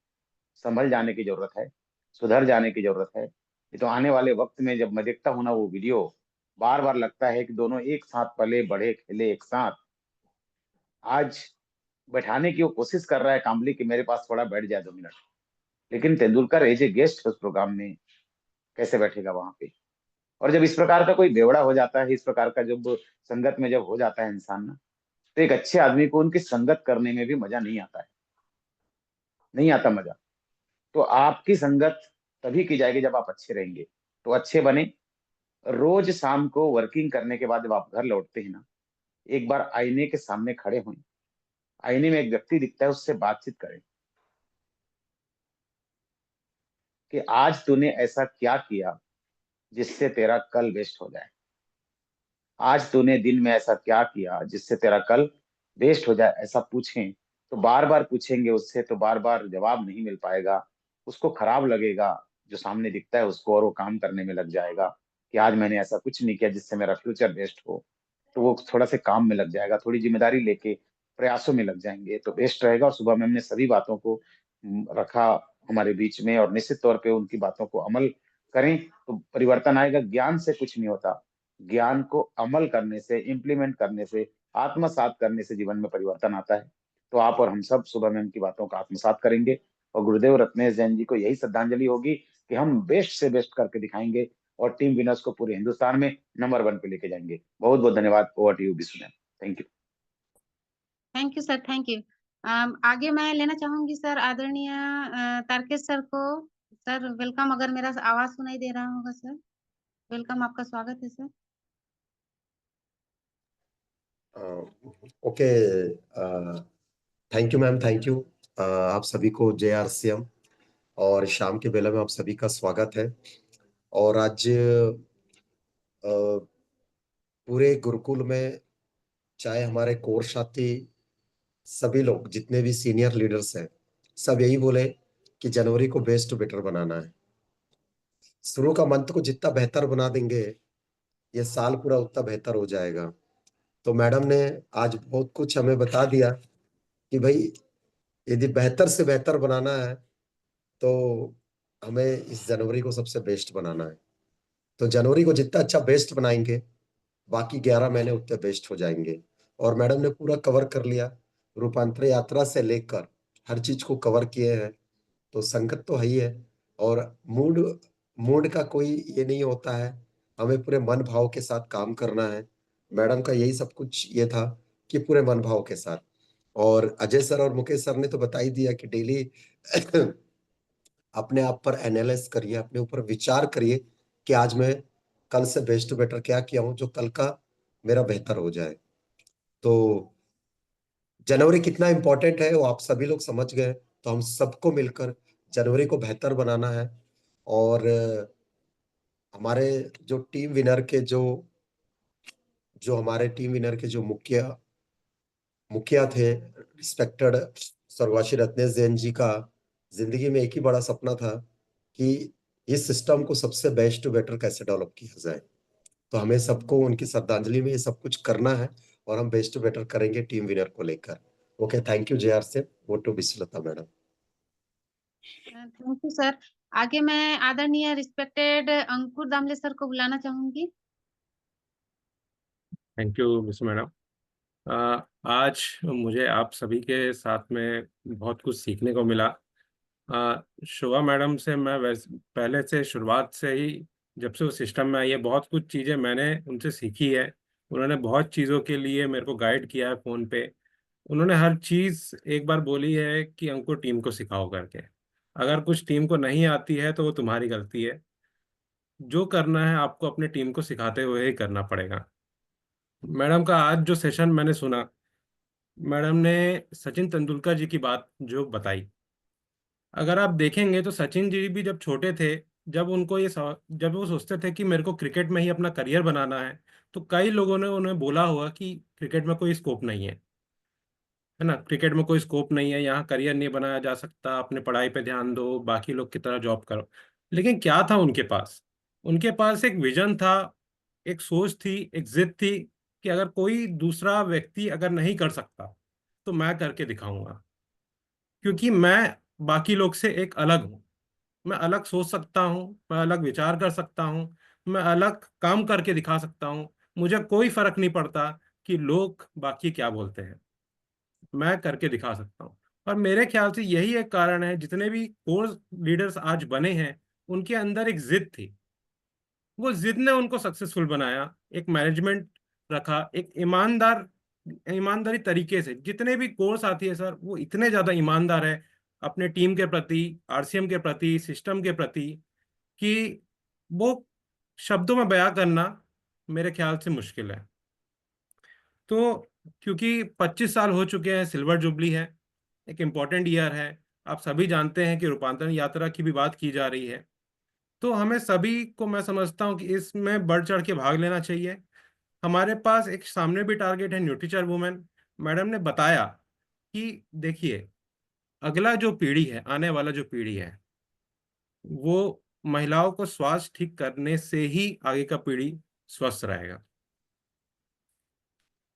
संभल जाने की जरूरत है, सुधर जाने की जरूरत है। ये तो आने वाले वक्त में जब मैं देखता हूं ना वो वीडियो, बार बार लगता है कि दोनों एक साथ पले बढ़े खेले एक साथ। आज बैठाने की वो कोशिश कर रहा है काम्बली कि मेरे पास थोड़ा बैठ जाए 2 मिनट, लेकिन तेंदुलकर एज ए गेस्ट उस प्रोग्राम में कैसे बैठेगा वहां पे। और जब इस प्रकार का कोई बेवड़ा हो जाता है, इस प्रकार का जब संगत में जब हो जाता है इंसान ना, तो एक अच्छे आदमी को उनकी संगत करने में भी मजा नहीं आता है, नहीं आता मजा। तो आपकी संगत तभी की जाएगी जब आप अच्छे रहेंगे। तो अच्छे बने। रोज शाम को वर्किंग करने के बाद जब आप घर लौटते हैं ना, एक बार आईने के सामने खड़े हों, आईने में एक व्यक्ति दिखता है, उससे बातचीत करें कि आज तूने ऐसा क्या किया जिससे तेरा कल वेस्ट हो जाए। आज तूने दिन में ऐसा क्या किया जिससे तेरा कल वेस्ट हो जाए। ऐसा पूछें तो बार बार पूछेंगे उससे, तो बार बार जवाब नहीं मिल पाएगा, उसको खराब लगेगा जो सामने दिखता है उसको, और वो काम करने में लग जाएगा कि आज मैंने ऐसा कुछ नहीं किया जिससे मेरा फ्यूचर वेस्ट हो। तो वो थोड़ा से काम में लग जाएगा, थोड़ी जिम्मेदारी लेके प्रयासों में लग जाएंगे, तो बेस्ट रहेगा। और सुबह में हमने सभी बातों को रखा हमारे बीच में, और निश्चित तौर पे उनकी बातों को अमल करें तो परिवर्तन आएगा। ज्ञान से कुछ नहीं होता, ज्ञान को अमल करने से, इम्प्लीमेंट करने से, आत्मसात करने से जीवन में परिवर्तन आता है। तो आप और हम सब सुबह में उनकी बातों का आत्मसात करेंगे, और गुरुदेव रत्नेश जैन जी को यही श्रद्धांजलि होगी कि हम बेस्ट से बेस्ट करके दिखाएंगे और टीम विनर्स को पूरे हिंदुस्तान में नंबर 1 पे लेके जाएंगे। बहुत बहुत धन्यवाद। Over to you Vishnu ma'am, thank you. Thank you sir, thank you. आगे मैं लेना चाहूंगी सर आदरणीय तारकेश सर को। सर वेलकम, अगर मेरा आवाज सुनाई दे रहा होगा सर। वेलकम, आपका स्वागत है sir. Okay, thank you ma'am, thank you. आप सभी को जय आरसीएम, और शाम के बेला में आप सभी का स्वागत है। और आज पूरे गुरुकुल में, चाहे हमारे कोर साथी सभी लोग, जितने भी सीनियर लीडर्स हैं, सब यही बोले कि जनवरी को बेस्ट टू बेटर बनाना है। शुरू का मंथ को जितना बेहतर बना देंगे, ये साल पूरा उतना बेहतर हो जाएगा। तो मैडम ने आज बहुत कुछ हमें बता दिया कि भाई यदि बेहतर से बेहतर बनाना है तो हमें इस जनवरी को सबसे बेस्ट बनाना है। तो जनवरी को जितना अच्छा बेस्ट बनाएंगे, बाकी 11 महीने उतने बेस्ट हो जाएंगे। और मैडम ने पूरा कवर कर लिया, रूपांतर यात्रा से लेकर हर चीज को कवर किए हैं। तो संगत तो है ही है, और मूड मूड का कोई ये नहीं होता है, हमें पूरे मन भाव के साथ काम करना है। मैडम का यही सब कुछ ये था कि पूरे मन भाव के साथ। और अजय सर और मुकेश सर ने तो बता ही दिया कि डेली अपने आप पर एनालाइज करिए, अपने ऊपर विचार करिए कि आज मैं कल से बेस्ट टू बेटर क्या किया हूं जो कल का मेरा बेहतर हो जाए। तो जनवरी कितना इंपॉर्टेंट है वो आप सभी लोग समझ गए। तो हम सबको मिलकर जनवरी को बेहतर बनाना है। और हमारे जो टीम विनर के जो हमारे टीम विनर के जो मुखिया थे, रिस्पेक्टेड स्वर्गवासी रत्नेश जैन जी का जिंदगी में एक ही बड़ा सपना था कि इस सिस्टम को सबसे बेस्ट टू बेटर कैसे डेवलप किया जाए। तो हमें सबको उनकी श्रद्धांजलि में ये सब कुछ करना है और हम बेस्ट टू बेटर करेंगे टीम विनर को लेकर। ओके, थैंक यू JR से। वो to Vishwalata madam. Thank you sir. आगे मैं आदरणीय रिस्पेक्टेड अंकुर दामले सर को बुलाना चाहूंगी। Thank you miss madam. आज मुझे आप सभी के साथ में बहुत कुछ सीखने को मिला। शोभा मैडम से मैं वैसे पहले से शुरुआत से ही, जब से वो सिस्टम में आई है, बहुत कुछ चीज़ें मैंने उनसे सीखी है। उन्होंने बहुत चीज़ों के लिए मेरे को गाइड किया है फ़ोन पे। उन्होंने हर चीज़ एक बार बोली है कि अंकुर टीम को सिखाओ करके। अगर कुछ टीम को नहीं आती है तो वो तुम्हारी गलती है। जो करना है आपको अपने टीम को सिखाते हुए ही करना पड़ेगा। मैडम का आज जो सेशन मैंने सुना, मैडम ने सचिन तेंदुलकर जी की बात जो बताई, अगर आप देखेंगे तो सचिन जी भी जब छोटे थे, जब वो सोचते थे कि मेरे को क्रिकेट में ही अपना करियर बनाना है, तो कई लोगों ने उन्हें बोला होगा कि क्रिकेट में कोई स्कोप नहीं है ना, क्रिकेट में कोई स्कोप नहीं है, यहाँ करियर नहीं बनाया जा सकता, अपने पढ़ाई पे ध्यान दो, बाकी लोग की तरह जॉब करो। लेकिन क्या था उनके पास? उनके पास एक विजन था, एक सोच थी, एक जिद थी कि अगर कोई दूसरा व्यक्ति अगर नहीं कर सकता तो मैं करके दिखाऊंगा, क्योंकि मैं बाकी लोग से एक अलग हूँ। मैं अलग सोच सकता हूँ, मैं अलग विचार कर सकता हूँ, मैं अलग काम करके दिखा सकता हूँ। मुझे कोई फर्क नहीं पड़ता कि लोग बाकी क्या बोलते हैं, मैं करके दिखा सकता हूँ। और मेरे ख्याल से यही एक कारण है, जितने भी कोर लीडर्स आज बने हैं, उनके अंदर एक जिद थी। वो जिद ने उनको सक्सेसफुल बनाया, एक मैनेजमेंट रखा, एक ईमानदारी तरीके से। जितने भी कोर साथी है सर, वो इतने ज्यादा ईमानदार है अपने टीम के प्रति, RCM के प्रति, सिस्टम के प्रति, कि वो शब्दों में बयां करना मेरे ख्याल से मुश्किल है। तो क्योंकि 25 साल हो चुके हैं, सिल्वर जुबली है, एक इम्पॉर्टेंट ईयर है। आप सभी जानते हैं कि रूपांतरण यात्रा की भी बात की जा रही है। तो हमें सभी को, मैं समझता हूँ कि इसमें बढ़ चढ़ के भाग लेना चाहिए। हमारे पास एक सामने भी टारगेट है, न्यूट्रीचर वुमेन। मैडम ने बताया कि देखिए, अगला जो पीढ़ी है, आने वाला जो पीढ़ी है, वो महिलाओं को स्वास्थ्य ठीक करने से ही आगे का पीढ़ी स्वस्थ रहेगा।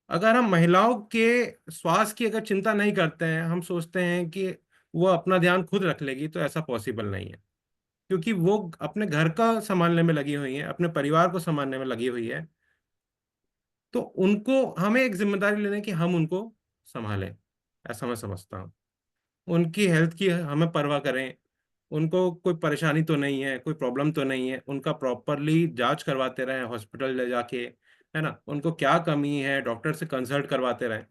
अगर हम महिलाओं के स्वास्थ्य की अगर चिंता नहीं करते हैं, हम सोचते हैं कि वो अपना ध्यान खुद रख लेगी, तो ऐसा पॉसिबल नहीं है। क्योंकि वो अपने घर का संभालने में लगी हुई है, अपने परिवार को संभालने में लगी हुई है। तो उनको, हमें एक जिम्मेदारी लेने की, हम उनको संभालें, ऐसा मैं समझता हूँ। उनकी हेल्थ की हमें परवाह करें, उनको कोई परेशानी तो नहीं है, कोई प्रॉब्लम तो नहीं है, उनका प्रॉपरली जांच करवाते रहें हॉस्पिटल ले जाके, है ना, उनको क्या कमी है डॉक्टर से कंसल्ट करवाते रहें,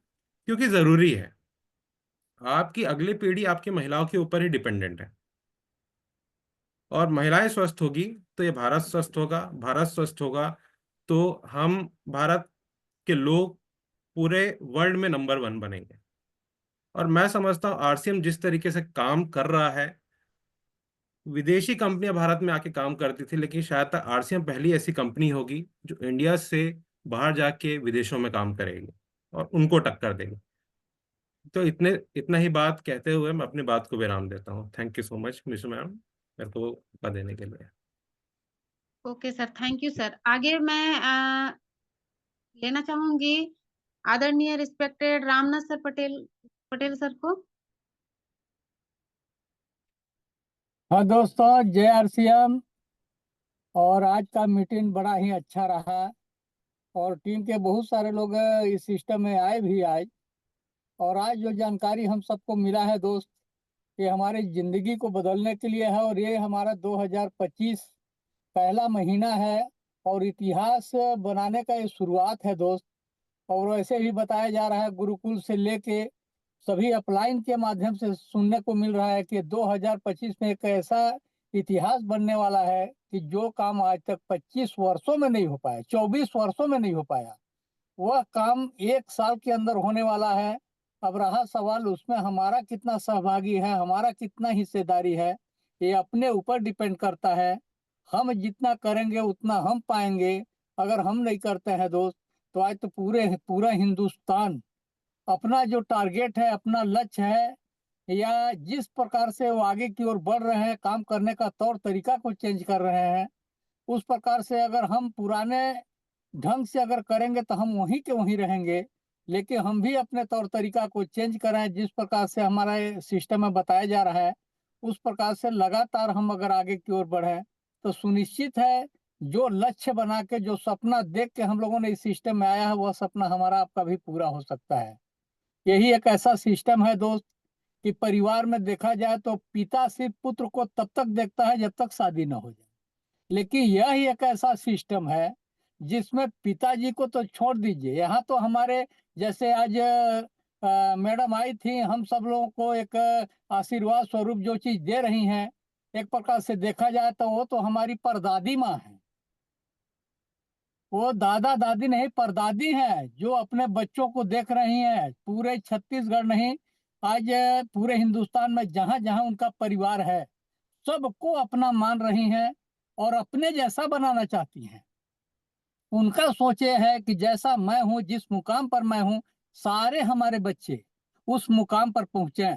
क्योंकि ज़रूरी है। आपकी अगली पीढ़ी आपकी महिलाओं के ऊपर ही डिपेंडेंट है, और महिलाएं स्वस्थ होगी तो ये भारत स्वस्थ होगा, भारत स्वस्थ होगा तो हम, भारत के लोग पूरे वर्ल्ड में नंबर 1 बनेंगे। और मैं समझता हूँ RCM जिस तरीके से काम कर रहा है, विदेशी कंपनियां भारत में आके काम करती थी, लेकिन शायद तक RCM पहली ऐसी कंपनी होगी जो इंडिया से बाहर जाके विदेशों में काम करेगी और उनको टक्कर देगी। तो इतना ही बात कहते हुए मैं अपनी बात को विराम देता हूँ। Thank you so much miss ma'am, मेरे को मौका देने के लिए। Okay sir, thank you sir. आगे मैं लेना चाहूंगी आदरणीय respected Ramnath sir Patel sir को। हाँ दोस्तों, जय RCM। और आज का मीटिंग बड़ा ही अच्छा रहा, और टीम के बहुत सारे लोग इस सिस्टम में आए भी आज। और आज जो जानकारी हम सबको मिला है दोस्त, ये हमारी जिंदगी को बदलने के लिए है। और ये हमारा 2025 पहला महीना है, और इतिहास बनाने का ये शुरुआत है दोस्त। और वैसे ही बताया जा रहा है, गुरुकुल से लेके सभी अपलाइन के माध्यम से सुनने को मिल रहा है कि 2025 में एक ऐसा इतिहास बनने वाला है कि जो काम आज तक 25 वर्षों में नहीं हो पाया, 24 वर्षों में नहीं हो पाया, वह काम 1 साल के अंदर होने वाला है। अब रहा सवाल उसमें हमारा कितना सहभागी है, हमारा कितना हिस्सेदारी है, ये अपने ऊपर डिपेंड करता है। हम जितना करेंगे उतना हम पाएंगे। अगर हम नहीं करते हैं दोस्त, तो आज तो पूरा हिंदुस्तान अपना जो टारगेट है, अपना लक्ष्य है, या जिस प्रकार से वो आगे की ओर बढ़ रहे हैं, काम करने का तौर तरीका को चेंज कर रहे हैं, उस प्रकार से अगर हम पुराने ढंग से अगर करेंगे तो हम वहीं के वहीं रहेंगे। लेकिन हम भी अपने तौर तरीका को चेंज करें, जिस प्रकार से हमारा सिस्टम में बताया जा रहा है, उस प्रकार से लगातार हम अगर आगे की ओर बढ़ें तो सुनिश्चित है जो लक्ष्य बना के, जो सपना देख के हम लोगों ने इस सिस्टम में आया है, वह सपना हमारा आपका भी पूरा हो सकता है। यही एक ऐसा सिस्टम है दोस्त कि परिवार में देखा जाए तो पिता सिर्फ पुत्र को तब तक देखता है जब तक शादी न हो जाए। लेकिन यह ही एक ऐसा सिस्टम है जिसमें पिताजी को तो छोड़ दीजिए, यहाँ तो हमारे जैसे आज मैडम आई थी, हम सब लोगों को एक आशीर्वाद स्वरूप जो चीज दे रही हैं, एक प्रकार से देखा जाए तो वो तो हमारी परदादी माँ है। वो दादा दादी नहीं, परदादी हैं, जो अपने बच्चों को देख रही हैं। पूरे छत्तीसगढ़ नहीं, आज पूरे हिंदुस्तान में जहां जहां उनका परिवार है, सबको अपना मान रही हैं और अपने जैसा बनाना चाहती हैं। उनका सोच ये है कि जैसा मैं हूँ, जिस मुकाम पर मैं हूँ, सारे हमारे बच्चे उस मुकाम पर पहुंचे।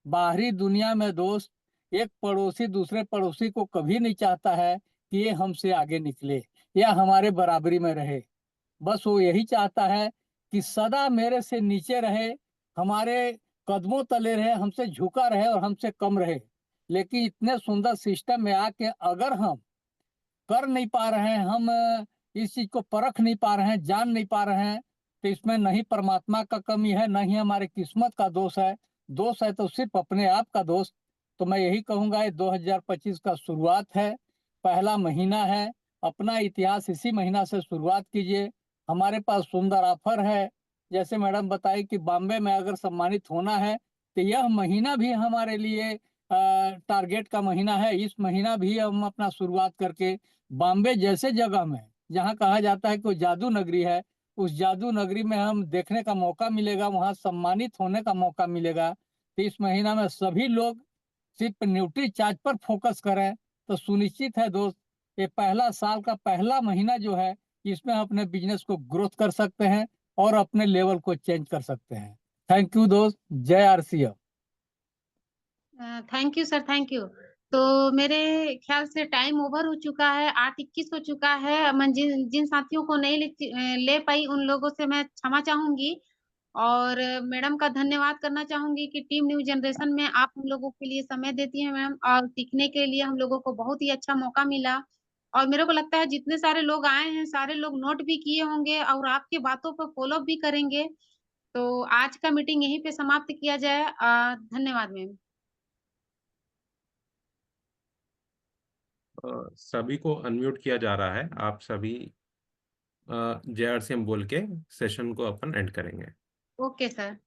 बाहरी दुनिया में दोस्त, एक पड़ोसी दूसरे पड़ोसी को कभी नहीं चाहता है कि ये हमसे आगे निकले या हमारे बराबरी में रहे। बस वो यही चाहता है कि सदा मेरे से नीचे रहे, हमारे कदमों तले रहे, हमसे झुका रहे और हमसे कम रहे। लेकिन इतने सुंदर सिस्टम में आके अगर हम कर नहीं पा रहे हैं, हम इस चीज को परख नहीं पा रहे हैं, जान नहीं पा रहे हैं, तो इसमें नहीं परमात्मा का कमी है, न ही हमारे किस्मत का दोष है। दोष है तो सिर्फ अपने आप का दोष। तो मैं यही कहूंगा, ये 2025 का शुरुआत है, पहला महीना है, अपना इतिहास इसी महीना से शुरुआत कीजिए। हमारे पास सुंदर ऑफर है, जैसे मैडम बताई कि बॉम्बे में अगर सम्मानित होना है तो यह महीना भी हमारे लिए टारगेट का महीना है। इस महीना भी हम अपना शुरुआत करके बॉम्बे जैसे जगह में, जहाँ कहा जाता है कि जादू नगरी है, उस जादू नगरी में हम देखने का मौका मिलेगा, वहाँ सम्मानित होने का मौका मिलेगा। तो इस महीना में सभी लोग सिर्फ न्यूट्री चार्ज पर फोकस करें तो सुनिश्चित है दोस्त, ये पहला साल का पहला महीना जो है, इसमें हम अपने बिजनेस को ग्रोथ कर सकते हैं और अपने लेवल को चेंज कर सकते हैं। थैंक यू दोस्त, जय RCF. Thank you sir, thank you. तो मेरे ख्याल से टाइम ओवर हो चुका है, 8:21 हो चुका है। मैं जिन साथियों को नहीं ले पाई उन लोगों से मैं क्षमा चाहूंगी और मैडम का धन्यवाद करना चाहूंगी कि टीम न्यू जनरेशन में आप हम लोगों के लिए समय देती हैं मैम, और सीखने के लिए हम लोगों को बहुत ही अच्छा मौका मिला। और मेरे को लगता है जितने सारे लोग आए हैं, सारे लोग नोट भी किए होंगे और आपकी बातों पर फॉलो भी करेंगे। तो आज का मीटिंग यहीं पे समाप्त किया जाए। धन्यवाद मैम। सभी को अनम्यूट किया जा रहा है, आप सभी जय आरसीएम बोल के सेशन को अपन एंड करेंगे। ओके सर,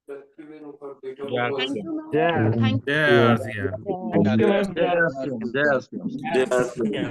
जय थैंक यू जय ma'am, thank RCM. Thank you ma'am. जय आरसीएम। जय